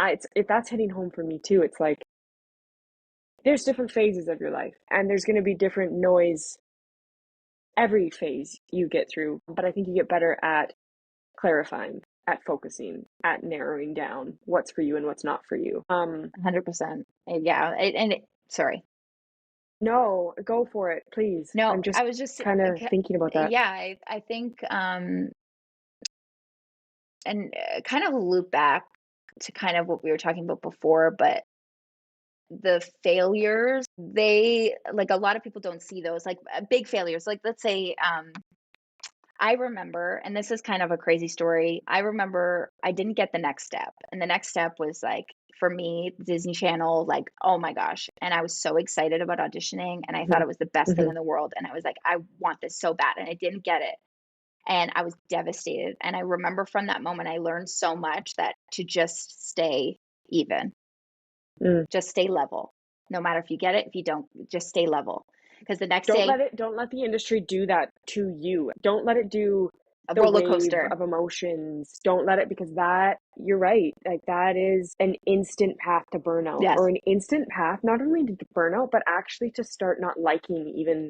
that's hitting home for me too. It's like there's different phases of your life, and there's going to be different noise every phase you get through. But I think you get better at clarifying, at focusing, at narrowing down what's for you and what's not for you. 100%. Yeah. Sorry. No, go for it, please. No, I'm just I was just, kind of thinking about that. yeah, I think, and kind of loop back to kind of what we were talking about before, but the failures, they like a lot of people don't see those like big failures. Like, let's say, I remember, and this is kind of a crazy story. I remember I didn't get the next step, and the next step was like, for me, Disney Channel, like, oh my gosh. And I was so excited about auditioning, and I thought Mhm. it was the best thing Mhm. in the world. And I was like, I want this so bad, and I didn't get it. And I was devastated. And I remember from that moment, I learned so much, that to just stay even, Mm. just stay level. No matter if you get it, if you don't, just stay level. Because the next Don't day, let the industry do that to you. Don't let it do a the roller wave coaster. of emotions. Don't let it, because that, you're right. Like that is an instant path to burnout, Yes. or an instant path not only to burnout, but actually to start not liking even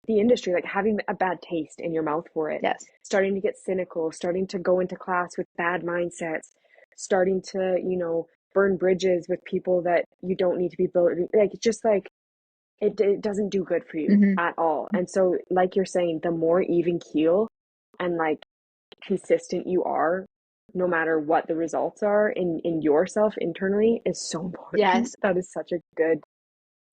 the industry, like having a bad taste in your mouth for it, Yes. starting to get cynical, starting to go into class with bad mindsets, starting to, burn bridges with people that you don't need to be building. Like, just like, it doesn't do good for you Hmm. at all. And so, like you're saying, the more even keel and like consistent you are, no matter what the results are in yourself internally, is so important. Yes. That is such a good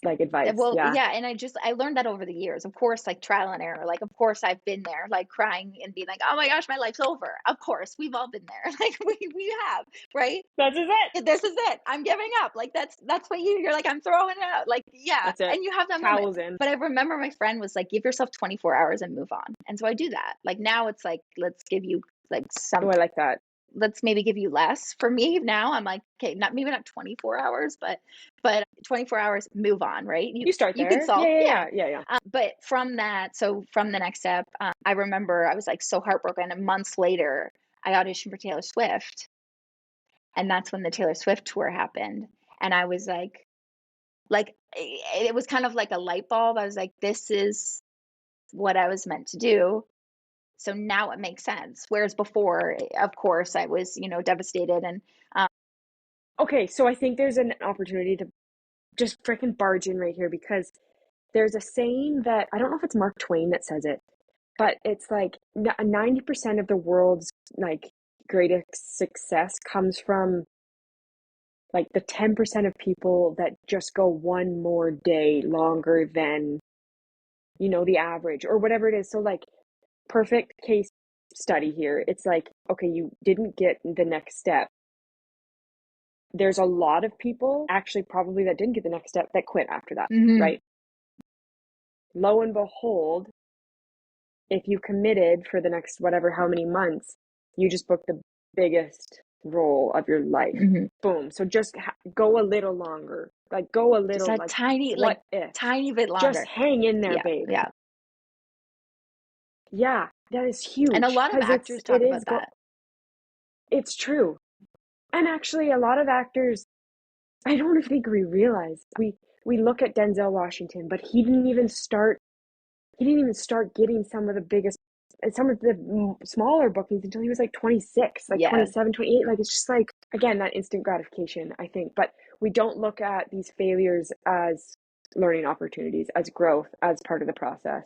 advice. Well, Yeah. yeah, and I learned that over the years. Of course, like trial and error. Like, of course, I've been there, like crying and being like, "Oh my gosh, my life's over." Of course, we've all been there. Like, we have, right? That's just it. This is it. I'm giving up. Like, that's what you're like. I'm throwing it out. Like, yeah, That's it. and you have that moment. Towels in. But I remember my friend was like, "Give yourself 24 hours and move on." And so I do that. Like now, it's like, let's give you like Oh, some, I like that. let's maybe give you less. For me now, I'm like, okay, not maybe not 24 hours, but 24 hours, move on, right? You start You there. consult, Yeah, yeah, yeah. yeah, yeah, yeah. But from that, so from the next step, I remember I was like so heartbroken. And months later, I auditioned for Taylor Swift, and that's when the Taylor Swift tour happened. And I was like it was kind of like a light bulb. I was like, this is what I was meant to do. So now it makes sense. Whereas before, of course, I was, devastated. And Okay, so I think there's an opportunity to just freaking barge in right here, because there's a saying that I don't know if it's Mark Twain that says it, but it's like 90% of the world's like greatest success comes from like the 10% of people that just go one more day longer than, the average or whatever it is. So like, perfect case study here. It's like, okay, you didn't get the next step. There's a lot of people actually probably that didn't get the next step that quit after that, mhm, right? Lo and behold, if you committed for the next whatever how many months, you just booked the biggest role of your life. mhm. Boom. So just go a little longer. Like, go a Just little, a like, tiny, like what if? tiny bit Just longer. hang in there, Yeah, babe. yeah. Yeah, that is And a huge, lot of because actors it talk is about that. it's true. And actually, a lot of actors, I don't think we realize, we look at Denzel Washington, but he didn't even start getting some of the smaller bookings until he was like 26, like Yeah. 27, 28. Like, it's just like, again, that instant gratification, I think. But we don't look at these failures as learning opportunities, as growth, as part of the process.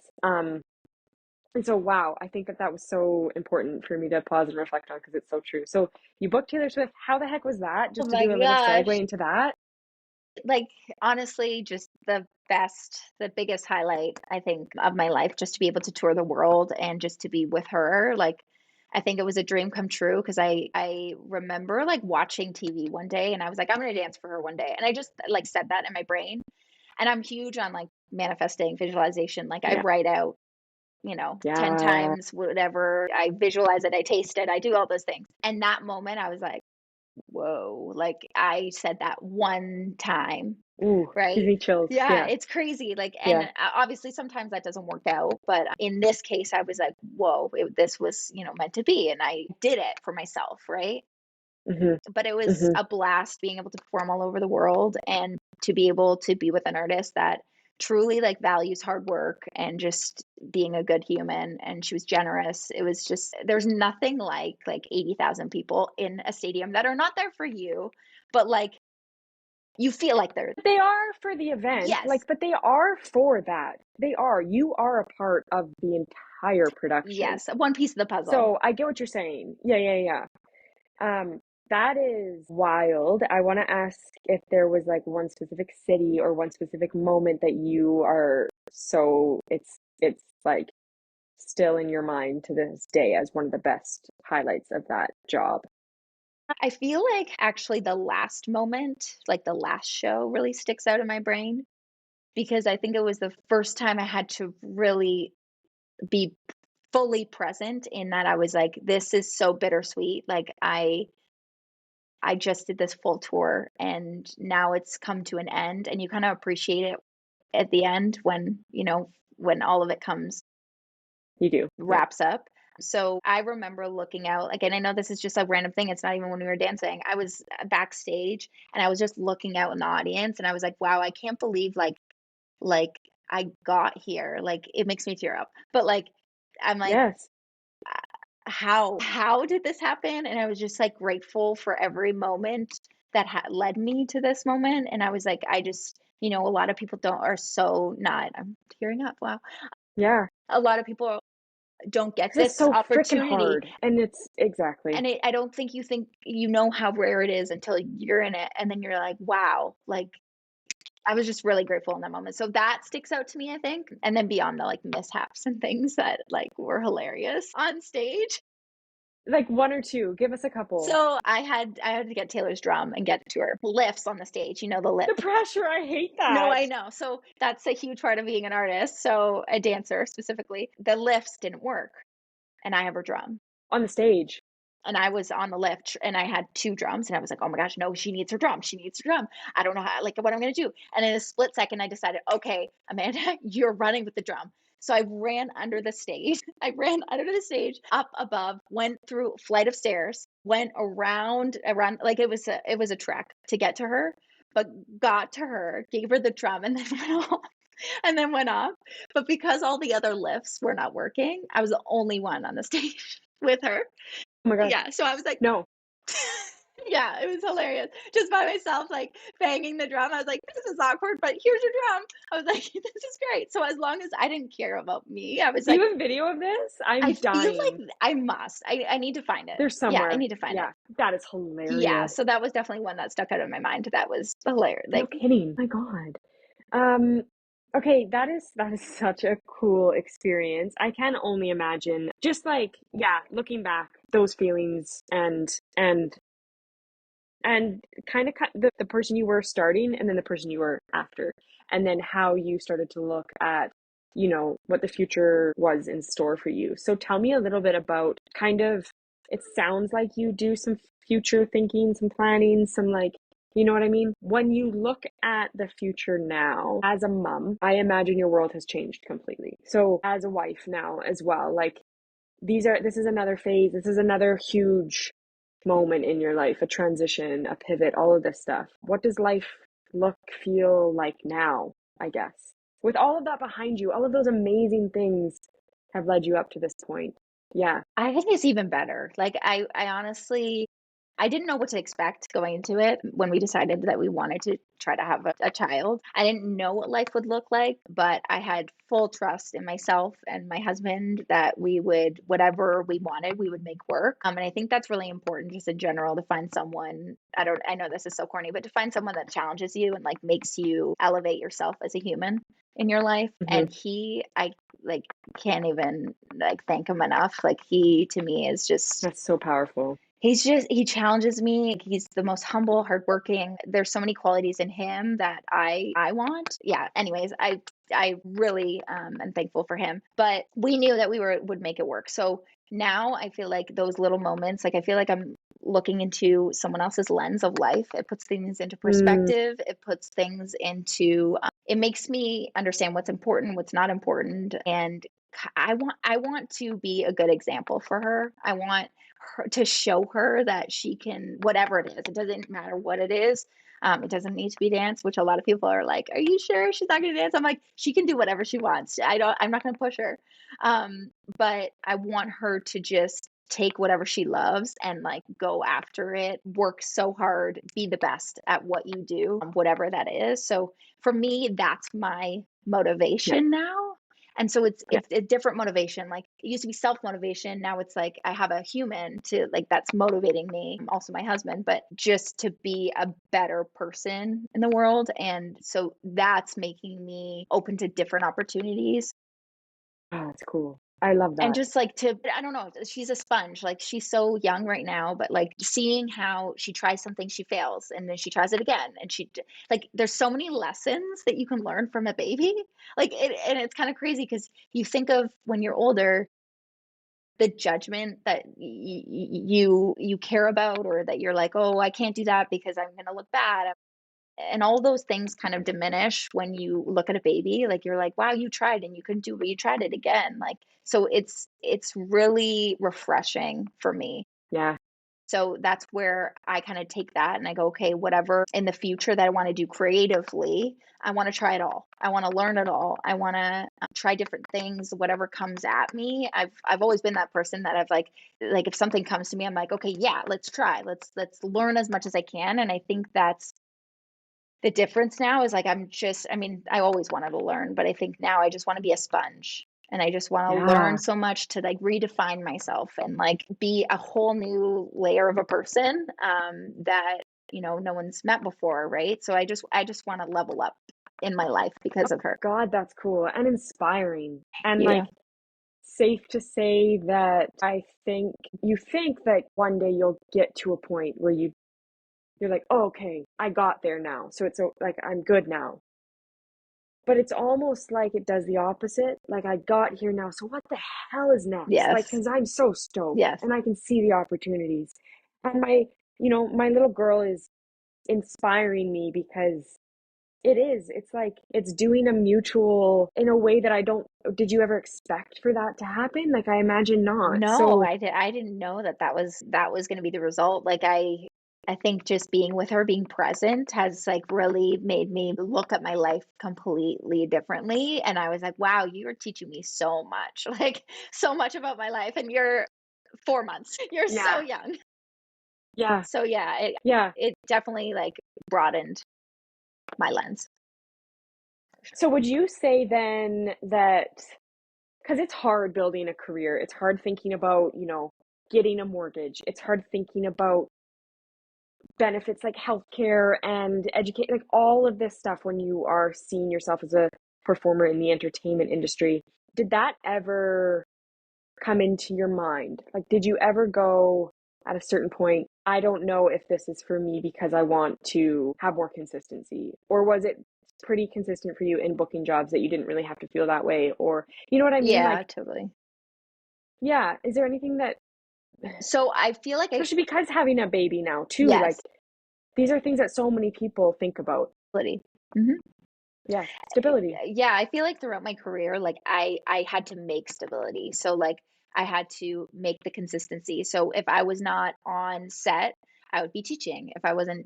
And so, wow, I think that was so important for me to pause and reflect on, because it's so true. So you booked Taylor Swift. How the heck was that? Oh Just to my do a little gosh. segue into that. Like, honestly, just the biggest highlight, I think, of my life, just to be able to tour the world and just to be with her. Like, I think it was a dream come true, because I remember like watching TV one day, and I was like, I'm gonna dance for her one day. And I just like said that in my brain. And I'm huge on like manifesting, visualization. Like, I Yeah. write out, 10 Yeah. times, whatever. I visualize it, I taste it, I do all those things. And that moment, I was like, whoa, like I said that one time Ooh, gives right? me chills. Yeah, Yeah, it's crazy. Like, and yeah. obviously sometimes that doesn't work out, but in this case, I was like, whoa, this was, meant to be. And I did it for myself, right? Mhm, But it was mhm. a blast being able to perform all over the world and to be able to be with an artist that truly like values hard work and just being a good human, and she was generous. It was just, there's nothing like 80,000 people in a stadium that are not there for you, but like you feel like they're, They are for the event, yes, but they are for that. They are. You are a part of the entire production. yes, one piece of the puzzle. So I get what you're saying. Yeah, yeah, yeah. That is wild. I want to ask if there was like one specific city or one specific moment that you are so it's like still in your mind to this day as one of the best highlights of that job. I feel like actually the last moment, like the last show, really sticks out in my brain because I think it was the first time I had to really be fully present in that. I was like, this is so bittersweet. Like I just did this full tour and now it's come to an end, and you kind of appreciate it at the end when, when all of it comes You do. Yeah. wraps up. So I remember looking out, again, I know this is just a random thing. It's not even when we were dancing. I was backstage and I was just looking out in the audience and I was like, wow, I can't believe like I got here. Like it makes me tear up. But like I'm like, Yes. how did this happen? And I was just like grateful for every moment that led me to this moment. And I was like, I just, a lot of people don't are so not. I'm tearing up. Wow. Yeah. A lot of people don't get 'Cause it's this so freaking opportunity. hard. And it's exactly. And I don't think you think how rare it is until you're in it, and then you're like, wow, like I was just really grateful in that moment. So that sticks out to me, I think. And then beyond the like mishaps and things that like were hilarious on stage. Like one or two. Give us a couple. So I had to get Taylor's drum and get to her lifts on the stage, the lift. The pressure, I hate No, that. I know. So that's a huge part of being an artist. So a dancer specifically, the lifts didn't work and I have her drum. On the stage. And I was on the lift and I had two drums and I was like, oh my gosh, no, she needs her drum. She needs her drum. I don't know how, like what I'm going to do. And in a split second, I decided, okay, Amanda, you're running with the drum. So I ran under the stage. I ran under the stage, up above, went through a flight of stairs, went around, like it was a trek to get to her, but got to her, gave her the drum, and then went off. And then went off. But because all the other lifts were not working, I was the only one on the stage with her. Oh my God. Yeah, so I was like, No. yeah, it was hilarious. Just by myself, like banging the drum. I was like, this is awkward, but here's your drum. I was like, this is great. So as long as I didn't care about me, I was Do like, you have video of this? I I'm feel dying. like I must. I need to find it. There's Yeah, I somewhere. need to find it. Yeah. That is Yeah, hilarious. so that was definitely one that stuck out in my mind. That was hilarious. No Like, kidding. My God. Um, okay, that is such a cool experience. I can only imagine just like, yeah, looking back, those feelings and kind of the person you were starting and then the person you were after, and then how you started to look at what the future was in store for you. So tell me a little bit about kind of, it sounds like you do some future thinking, some planning, some like, you know what I mean? When you look at the future now as a mom, I imagine your world has changed completely. So as a wife now as well, like this is another phase, this is another huge moment in your life, a transition, a pivot, all of this stuff. What does life look, feel like now, I guess? With all of that behind you, all of those amazing things have led you up to this point. Yeah. I think it's even better. Like I honestly, I didn't know what to expect going into it when we decided that we wanted to try to have a child. I didn't know what life would look like, but I had full trust in myself and my husband that we would, whatever we wanted, we would make work. And I think that's really important just in general to find someone, I know this is so corny, but to find someone that challenges you and like makes you elevate yourself as a human in your life. Hmm. And I like can't even like thank him enough. Like he to me is just, That's so powerful. he challenges me. He's the most humble, hardworking. There's so many qualities in him that I want. Yeah. Anyways, I really am thankful for him. But we knew that we would make it work. So now I feel like those little moments, like I feel like I'm looking into someone else's lens of life. It puts things into Mm, perspective. It puts things into, it makes me understand what's important, what's not important. And I want to be a good example for her. I want her to show her that she can, whatever it is, it doesn't matter what it is. It doesn't need to be dance, which a lot of people are like, "Are you sure she's not going to dance?" I'm like, she can do whatever she wants. I'm not going to push her. But I want her to just take whatever she loves and like go after it, work so hard, be the best at what you do, whatever that is. So for me, that's my yeah, motivation now. And so it's yeah. it's a different motivation. Like it used to be self motivation. Now it's like I have a human to like that's motivating me, also my husband, but just to be a better person in the world. And so that's making me open to different opportunities Oh, that's cool. I love and that. just like to, I don't know, she's a sponge. Like she's so young right now, but like seeing how she tries something, she fails and then she tries it again, and like there's so many lessons that you can learn from a baby. Like and it's kind of crazy because you think of when you're older, the judgment that you care about, or that you're like, oh, I can't do that because I'm going to look bad, and all those things kind of diminish when you look at a baby. Like you're like, wow, you tried and you couldn't do it, but you tried it again. Like so it's really refreshing for me. Yeah, So that's where I kind of take that and I go, okay, whatever in the future that I want to do creatively, I want to try it all. I want to learn it all. I want to try different things, whatever comes at me. I've always been that person that I've like if something comes to me, I'm like, okay, yeah, let's try. Let's learn as much as I can. And I think that's the difference now is like I mean, I always wanted to learn, but I think now I just want to be a sponge. And I just want to learn yeah. so much to like redefine myself and like be a whole new layer of a person that no one's met before, right? So I just want to level up in my life because of her. God, that's cool and inspiring. And like Yeah. safe to say that I think you think that one day you'll get to a point where you're like, oh, okay, I got there now. So it's like I'm good now. But it's almost like it does the opposite. Like I got here now. So what the hell is next? Like, Yes. because I'm so stoked Yes. and I can see the opportunities. And my little girl is inspiring me because it's like it's doing a mutual in a way that I don't, did you ever expect for that to happen? Like, I imagine not. No, So, I didn't know that was going to be the result. Like I think just being with her, being present has like really made me look at my life completely differently. And I was like, wow, you're teaching me so much, like so much about my life. And you're 4 months. You're so yeah, young. yeah, So yeah, it yeah. it definitely like broadened my lens. So, would you say then that because it's hard building a career, it's hard thinking about, getting a mortgage, it's hard thinking about benefits like healthcare and educate, like all of this stuff when you are seeing yourself as a performer in the entertainment industry. Did that ever come into your mind? Like, did you ever go at a certain point, I don't know if this is for me because I want to have more consistency? Or was it pretty consistent for you in booking jobs that you didn't really have to feel that way? Or, you know what I mean? Yeah, Like, totally. yeah, is there anything that, So I feel like especially because having a baby now too, like yes, these are things that so many people think about. ability. Mhm. Yeah, stability. Yeah, I feel like throughout my career, like I had to make stability. So like I had to make the consistency. So if I was not on set, I would be teaching. If I wasn't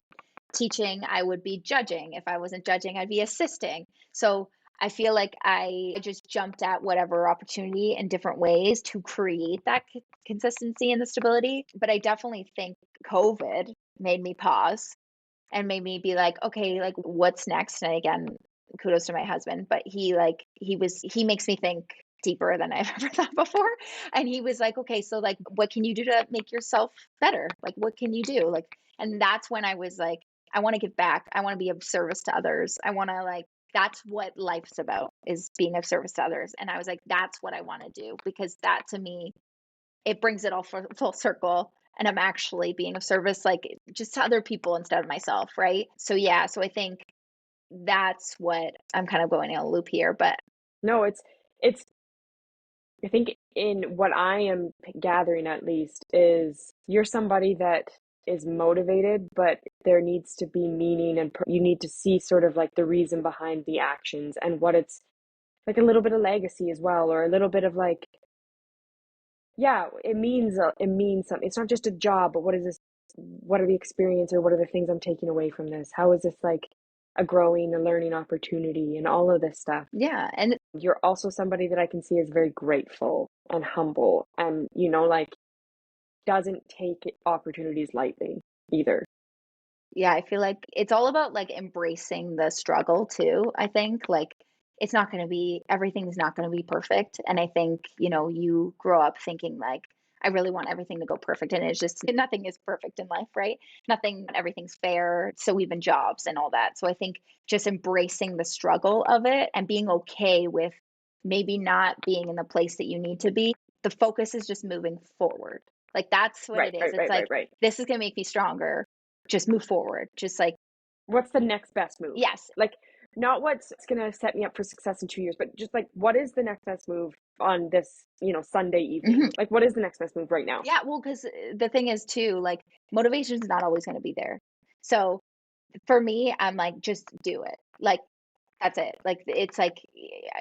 teaching, I would be judging. If I wasn't judging, I'd be assisting. So I feel like I just jumped at whatever opportunity in different ways to create that consistency and the stability. But I definitely think COVID made me pause and made me be like, okay, like what's next? And again, kudos to my husband, but he makes me think deeper than I've ever thought before. And he was like, okay, so like what can you do to make yourself better? Like what can you do? Like, and that's when I was like, I want to give back. I want to be of service to others. I want to like that's what life's about, is being of service to others. And I was like, that's what I want to do, because that to me, it brings it all full circle, and I'm actually being of service, like just to other people instead of myself, right? So yeah, so I think that's what I'm kind of going in a loop here, but No, it's I think in what I am gathering at least is you're somebody that is motivated, but there needs to be meaning, and you need to see sort of like the reason behind the actions and what it's like, a little bit of legacy as well, or a little bit of like, yeah, it means something. It's not just a job, but what is this? What are the experience, or what are the things I'm taking away from this? How is this like a growing, a learning opportunity, and all of this stuff? Yeah. And You're also somebody that I can see is very grateful and humble, and like doesn't take opportunities lightly either. yeah, I feel like it's all about like embracing the struggle too. I think like it's not going to be, everything's not going to be perfect. And I think, you grow up thinking like, I really want everything to go perfect. And it's just nothing is perfect in life, right? Nothing, everything's fair. So even jobs and all that. So I think just embracing the struggle of it and being okay with maybe not being in the place that you need to be. The focus is just moving forward. Like that's what Right, it is. right, It's right, like, right, right. this is going to make me stronger, just move forward. Just like, What's the next best move? yes. Like, not what's going to set me up for success in 2 years, but just like, what is the next best move on this, Sunday evening? Mhm. Like, what is the next best move right now? Yeah, well, because the thing is too, like motivation is not always going to be there. So for me, I'm like, just do it. Like that's it. Like it's like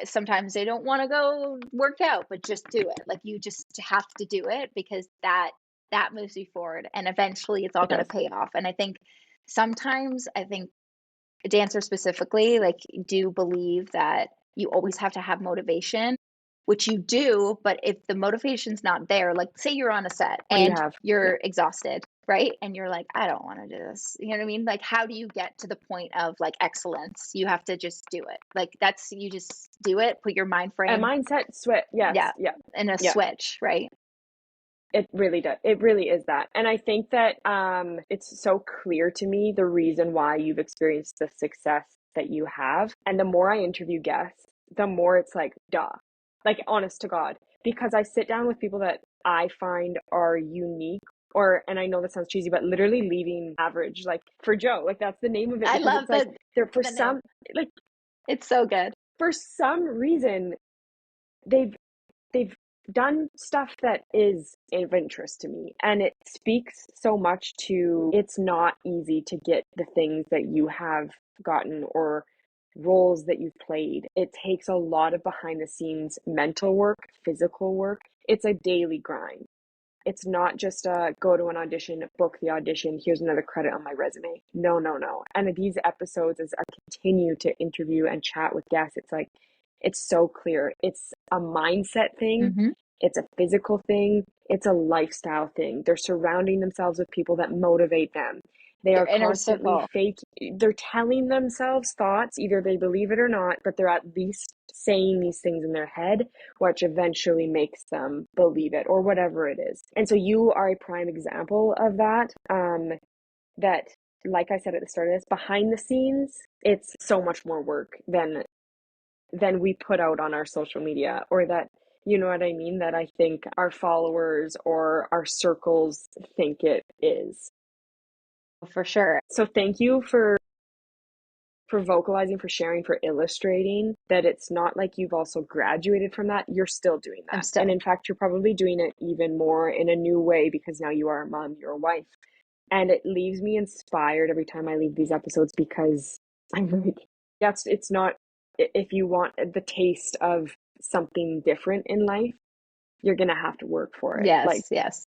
sometimes they don't want to go work out, but just do it. Like you just have to do it because that moves you forward, and eventually it's all It going to does. pay off. And I think sometimes I think dancers specifically like do believe that you always have to have motivation, which you do, but if the motivation's not there, like say you're on a set What do you and have? Yeah. you're exhausted, right? And you're like, I don't want to do this. You know what I mean? Like how do you get to the point of like excellence? You have to just do it. Like that's, you just do it, put your mind A frame, mindset switch. Yes. yeah, Yeah. in a Yeah. switch, right? It really does. It really is that. And I think that it's so clear to me the reason why you've experienced the success that you have. And the more I interview guests, the more it's like, duh. Like, honest to God. Because I sit down with people that I find are unique, or, and I know that sounds cheesy, but literally leaving average, like for Joe. Like, that's the name of it, I because love it's like, they're for the name. like, It's so good. for some reason, they've they've done stuff that is of interest to me, and it speaks so much to, it's not easy to get the things that you have gotten, or roles that you've played. It takes a lot of behind the scenes mental work, physical work. It's a daily grind. It's not just a go to an audition, book the audition, here's another credit on my resume. No, no, no. And these episodes, as I continue to interview and chat with guests, it's like, it's so clear. It's a mindset thing, Hmm. it's a physical thing, it's a lifestyle thing. They're surrounding themselves with people that motivate them. They Your are inner constantly circle. they're telling themselves thoughts, either they believe it or not, but they're at least saying these things in their head, which eventually makes them believe it, or whatever it is. And so you are a prime example of that. That, like I said at the start of this, behind the scenes, it's so much more work than we put out on our social media, or that, you know what I mean, that I think our followers or our circles think it is. For sure. So thank you for vocalizing, for sharing, for illustrating that it's not like you've also graduated from that. You're still doing I'm that. And still, in fact, you're probably doing it even more in a new way, because now you are a mom, you're a wife. And it leaves me inspired every time I leave these episodes, because I'm like, yes, it's not, if you want the taste of something different in life, you're going to have to work for it. Like, yes, yes,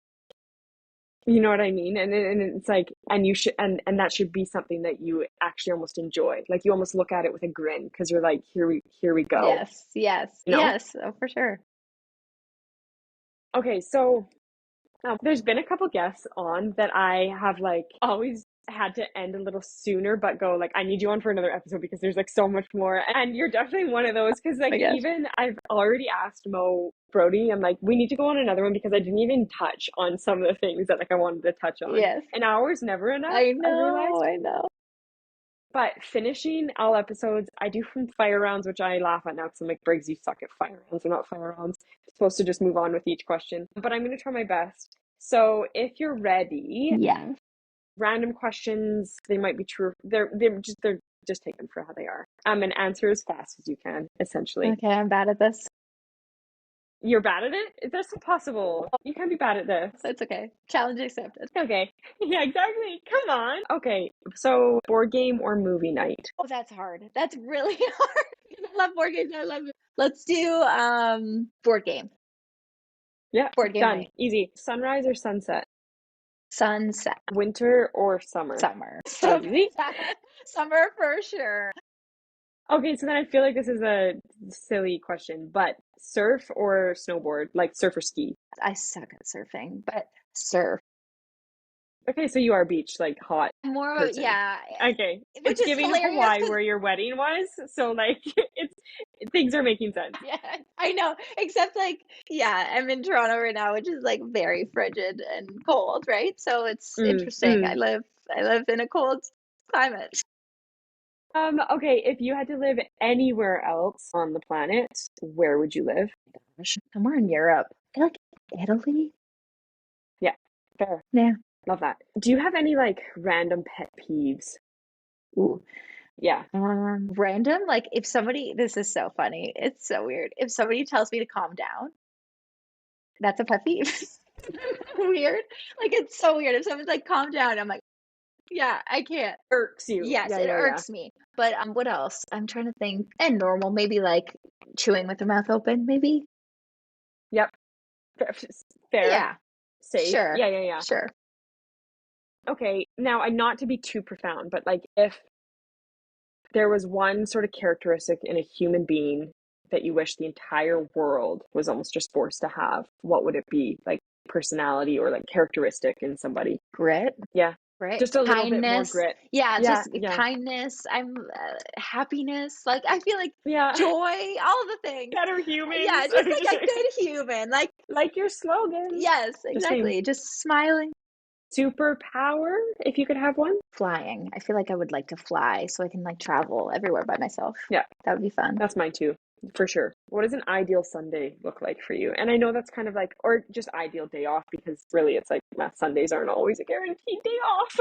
you know what I mean? And it's like, and you should, and that should be something that you actually almost enjoy. Like, you almost look at it with a grin, because you're like, here we go, yes, yes, you know? yes, oh, for sure. Okay, so there's been a couple guests on that I have like always had to end a little sooner, but go like, I need you on for another episode, because there's like so much more. And you're definitely one of those, because Oh like, my gosh. even I've already asked Mo Brody, I'm like, we need to go on another one, because I didn't even touch on some of the things that like I wanted to touch on. Yes, An hour's never enough, I I've realized. know, I know. But finishing all episodes, I do from fire rounds, which I laugh at now, because I'm like, Briggs, you suck at fire rounds. They're not fire rounds. I'm supposed to just move on with each question. But I'm going to try my best. So if you're ready, Yes. random questions, they might be true. They're just take them for how they are. And answer as fast as you can, essentially. Okay, I'm bad at this. You're bad at it? That's impossible. You can't be bad at this. That's okay. Challenge accepted. Okay. Yeah, exactly. Come on. Okay. So, board game or movie night? Oh, that's hard. That's really hard. I love board games. I love it. Let's do board game. Yeah, Board game done. night. Easy. Sunrise or sunset? Sunset. Winter or summer? Summer. That was easy. Summer for sure. Okay, so then I feel like this is a silly question, but surf or snowboard? Like surf or ski? I suck at surfing, but surf. Okay, so you are beach, like hot More of a, person. yeah, Okay. which It's is giving hilarious Hawaii because where your wedding was, so like it's things are making sense. yeah, I know. Except like, yeah, I'm in Toronto right now, which is like very frigid and cold, right? So it's Mm, interesting. mm. I live in a cold climate. Okay, if you had to live anywhere else on the planet, where would you live? Gosh, somewhere in Europe. I feel like Italy. Yeah, fair. Yeah. Love that. Do you have any like random pet peeves? Ooh. Yeah. Random. Like if somebody, this is so funny. It's so weird. If somebody tells me to calm down, that's a pet peeve. Weird. Like it's so weird. If someone's like, calm down, I'm like, yeah, I can't. Irks you. Yes, Yeah, it yeah, yeah. irks me. But what else? I'm trying to think. And normal, maybe like chewing with your mouth open, maybe. Yep. Fair. Fair. Yeah, Safe. sure, Yeah, yeah, yeah. sure. Okay, now I not to be too profound, but like if there was one sort of characteristic in a human being that you wish the entire world was almost just forced to have, what would it be? Like personality or like characteristic in somebody? Grit, Yeah. right? Just a little bit more Kindness. grit. Yeah, Yeah, just yeah. kindness. I'm happiness. Like I feel like Yeah. joy, all the things. Better Yeah, humans. just like a good human. Like Like your slogan. yes, The same. exactly. Just smiling. Superpower, if you could have one. Flying. I feel like I would like to fly so I can like travel everywhere by myself. Yeah, That would be fun. that's mine too, for sure. What does an ideal Sunday look like for you? And I know that's kind of like, or just ideal day off, because really it's like Sundays aren't always a guaranteed day off.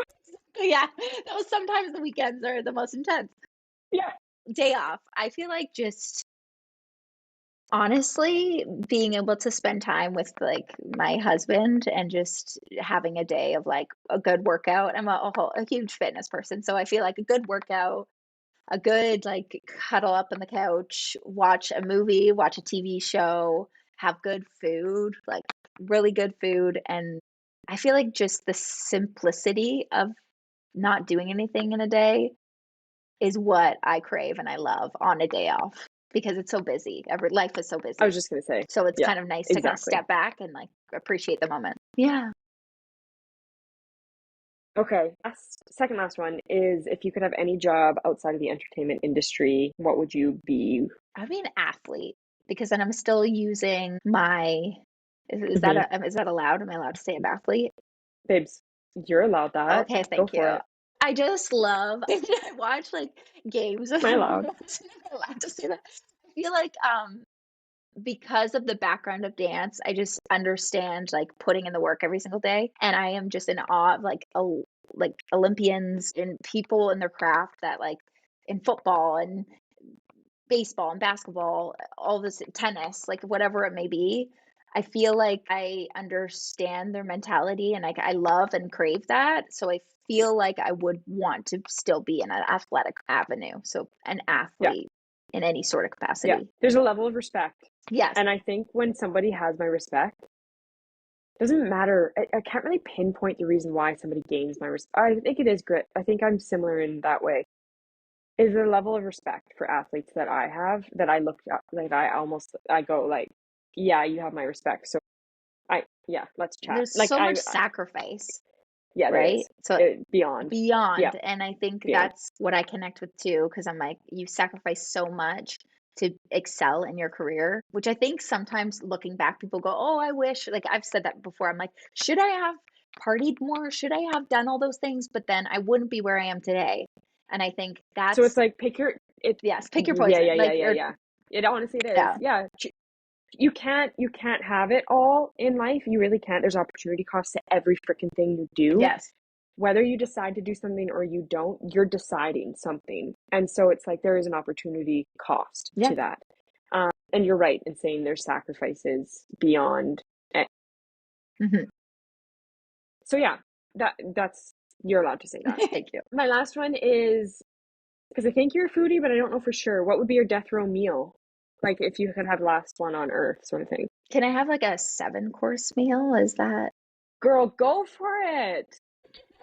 Yeah, those sometimes the weekends are the most intense. Yeah. Day off. I feel like just honestly being able to spend time with like my husband and just having a day of like a good workout. I'm a huge fitness person, so I feel like a good workout, a good like cuddle up on the couch, watch a movie, watch a TV show, have good food, like really good food. And I feel like just the simplicity of not doing anything in a day is what I crave and I love on a day off because it's so busy. Every life is so I was busy. just gonna say, So it's yeah, kind of nice to kind of exactly. step back and like appreciate the moment. Yeah. Okay, second last one is if you could have any job outside of the entertainment industry, what would you be? I mean athlete because then I'm still using my Mhm. is that allowed? Am I allowed to say an athlete? Babes, you're allowed that. Okay, Go thank for you. it. I just love I watch like games of Am I allowed? am I allowed to say that? I feel like because of the background of dance, I just understand like putting in the work every single day, and I am just in awe of like Olympians and people in their craft that like in football and baseball and basketball, all this tennis, like whatever it may be. I feel like I understand their mentality and I love and crave that. So I feel like I would want to still be in an athletic avenue. So an Yeah, athlete in any sort of yeah. capacity. There's a level of respect. Yes. And I think when somebody has my respect, doesn't matter. I can't really pinpoint the reason why somebody gains my respect. I think it is grit. I think I'm similar in that way. Is the level of respect for athletes that I have that I look up, like I go like, yeah, you have my respect. So yeah, let's chat. There's Like so much sacrifice, yeah, there right? is. So Beyond. Yeah, beyond, and I think beyond. that's what I connect with too, because I'm like, you sacrifice so much to excel in your career, which I think sometimes looking back, people go, oh, I wish, like I've said that before. I'm like, should I have partied more? Should I have done all those things? But then I wouldn't be where I am today. And I think So it's that's, like yes, pick your yeah, poison. yeah, yeah, Like, yeah, or, yeah. It honestly it is. yeah, Yeah. You can't have it all in life. You really can't. There's opportunity costs to every freaking thing you do. yes, Whether you decide to do something or you don't, you're deciding something. And so it's like there is an opportunity cost yeah. to that. And you're right in saying there's sacrifices beyond it. Mhm. So yeah, that's you're allowed to say that. Thank you. My last one is, because I think you're a foodie, but I don't know for sure. What would be your death row meal? Like if you could have last one on earth, sort of thing. Can I have like a 7-course meal? Is that Girl, go for it.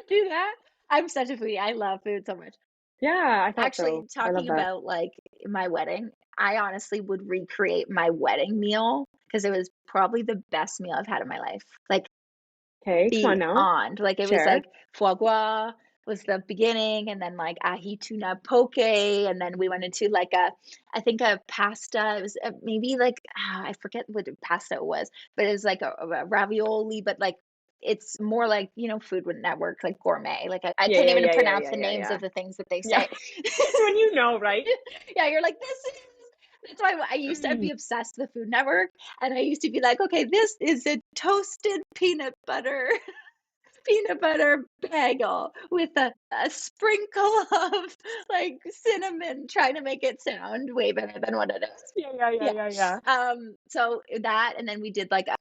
do that? I'm such a foodie. I love food so much. Yeah, I thought Actually, so. I love talking that. about like my wedding, I honestly would recreate my wedding meal because it was probably the best meal I've had in my life. Like Okay, come on now. beyond. Like it was Share. like foie gras was the beginning, and then like ahi tuna poke, and then we went into like I think a pasta. It was maybe like I forget what pasta it was, but it was like a ravioli, but like it's more like Food Network, like gourmet. Like I Yeah, couldn't yeah, even yeah, yeah, pronounce yeah, the yeah, names yeah. of the things that they Yeah. say. It's when you know, right? Yeah, you're like this is. That's why I used to be obsessed with Food Network, and I used to be like, okay, this is a toasted peanut butter bagel with a sprinkle of like cinnamon, trying to make it sound way better than what it is. Yeah, yeah, yeah, Yeah. yeah, yeah. So that, and then we did like a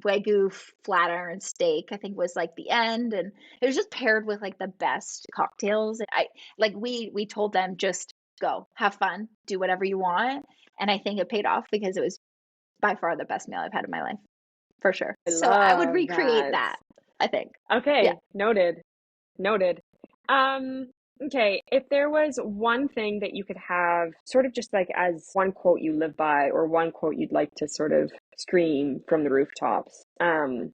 Wagyu flat iron steak, I think was like the end. And it was just paired with like the best cocktails. I like we told them just go, have fun, do whatever you want. And I think it paid off because it was by far the best meal I've had in my life, for sure. I So I would love recreate that. that, I think. Yeah. Okay, noted. Noted. Um, okay, if there was one thing that you could have sort of just like as one quote you live by or one quote you'd like to sort of scream from the rooftops, do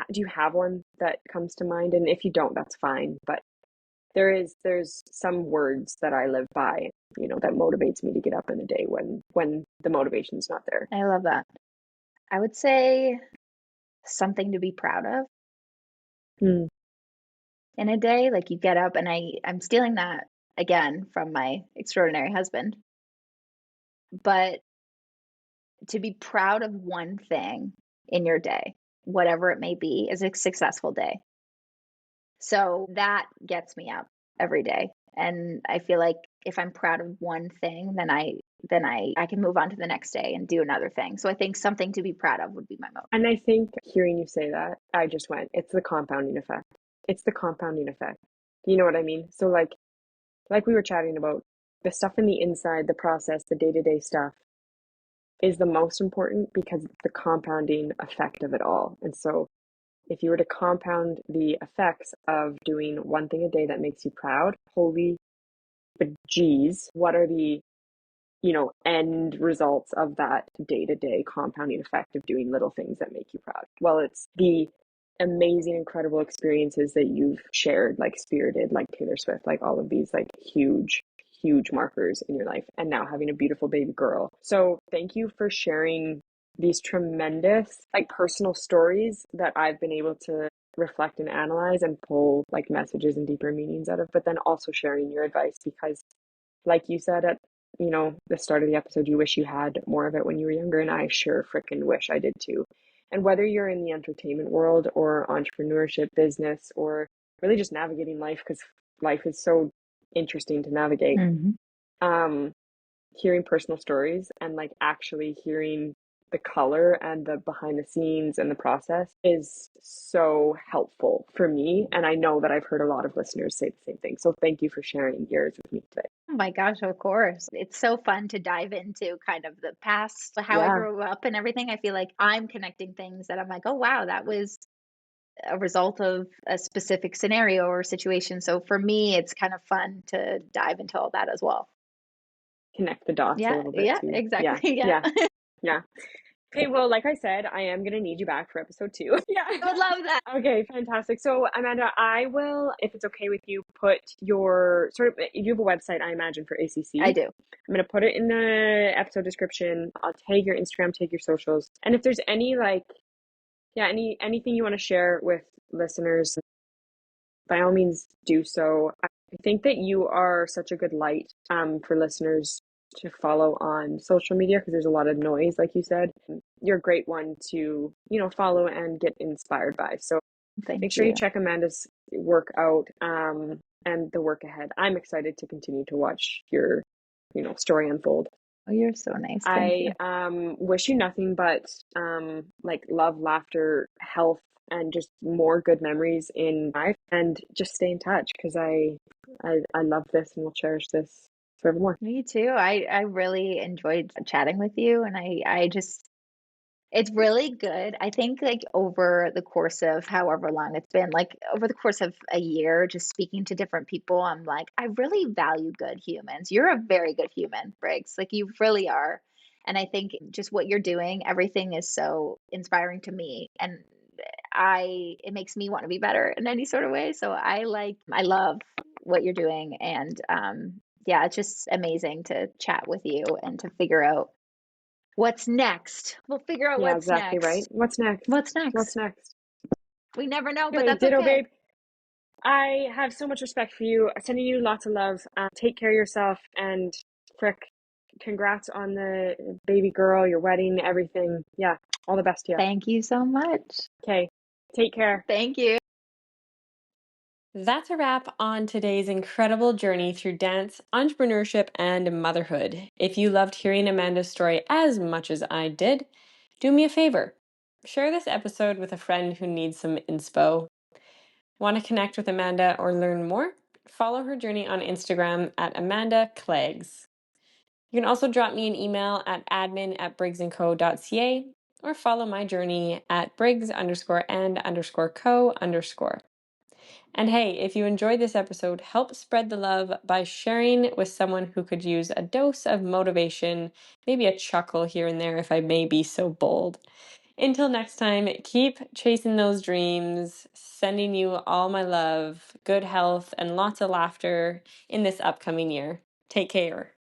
you have one that comes to mind? And if you don't, that's fine. But there's some words that I live by, that motivates me to get up in the day when the motivation's not there. I love that. I would say something to be proud of Hmm. in a day. Like you get up, and I'm stealing that again from my extraordinary husband. But to be proud of one thing in your day, whatever it may be, is a successful day. So that gets me up every day. And I feel like if I'm proud of one thing, then I can move on to the next day and do another thing. So I think something to be proud of would be my mode. And I think hearing you say that, I just went, it's the compounding effect. It's the compounding effect. You know what I mean? So like we were chatting about, the stuff in the inside, the process, the day-to-day stuff is the most important because it's the compounding effect of it all. And so if you were to compound the effects of doing one thing a day that makes you proud, holy bejeez, what are the end results of that day-to-day compounding effect of doing little things that make you proud? Well, it's the amazing, incredible experiences that you've shared, like Spirited, like Taylor Swift, like all of these like huge markers in your life, and now having a beautiful baby girl. So thank you for sharing these tremendous like personal stories that I've been able to reflect and analyze and pull like messages and deeper meanings out of, but then also sharing your advice because like you said at the start of the episode, you wish you had more of it when you were younger, and I sure freaking wish I did too. And whether you're in the entertainment world or entrepreneurship, business, or really just navigating life, because life is so interesting to navigate, Mm-hmm. um, hearing personal stories and like actually hearing the color and the behind the scenes and the process is so helpful for me. And I know that I've heard a lot of listeners say the same thing. So thank you for sharing yours with me today. Oh my gosh, of course. It's so fun to dive into kind of the past, how I Yeah. grew up and everything. I feel like I'm connecting things that I'm like, oh, wow, that was a result of a specific scenario or situation. So for me, it's kind of fun to dive into all that as well. Connect the dots a Yeah, little bit yeah, too. Yeah. exactly. Yeah. Yeah. Yeah. Okay, well, like I said, I am gonna need you back for episode 2. Yeah. I would love that. Okay, fantastic. So, Amanda, I will, if it's okay with you, put your sort of, you have a website, I imagine, for I ACC. do. I'm gonna put it in the episode description. I'll tag your Instagram, tag your socials, and if there's any anything you want to share with listeners, by all means do so. I think that you are such a good light for listeners to follow on social media because there's a lot of noise, like you said. You're a great one to, follow and get inspired by. So make Thank sure you you. check Amanda's work out and the work ahead. I'm excited to continue to watch your, story unfold. Oh, you're so nice. Thank I you. wish you nothing but like love, laughter, health, and just more good memories in life. And just stay in touch because I love this and will cherish this forevermore. Me too. I really enjoyed chatting with you, and I just it's really good. I think like over the course of however long it's been, like over the course of a year, just speaking to different people, I'm like, I really value good humans. You're a very good human, Briggs. Like you really are. And I think just what you're doing, everything is so inspiring to me. And it makes me want to be better in any sort of way. So I love what you're doing. And yeah, it's just amazing to chat with you and to figure out what's next. We'll figure out Yeah, what's exactly right. next. What's next? What's What's next? next? We never know, but Anyway, that's ditto, okay. babe. I have so much respect for you. Sending you lots of love. Take care of yourself and frick, congrats on the baby girl, your wedding, everything. Yeah, all the best to you. Thank you so much. Okay, take care. Thank you. That's a wrap on today's incredible journey through dance, entrepreneurship, and motherhood. If you loved hearing Amanda's story as much as I did, do me a favor. Share this episode with a friend who needs some inspo. Want to connect with Amanda or learn more? Follow her journey on Instagram at Amanda Cleggs. You can also drop me an email at admin@briggsandco.ca or follow my journey at Briggs_and_co_. And hey, if you enjoyed this episode, help spread the love by sharing with someone who could use a dose of motivation, maybe a chuckle here and there if I may be so bold. Until next time, keep chasing those dreams, sending you all my love, good health, and lots of laughter in this upcoming year. Take care.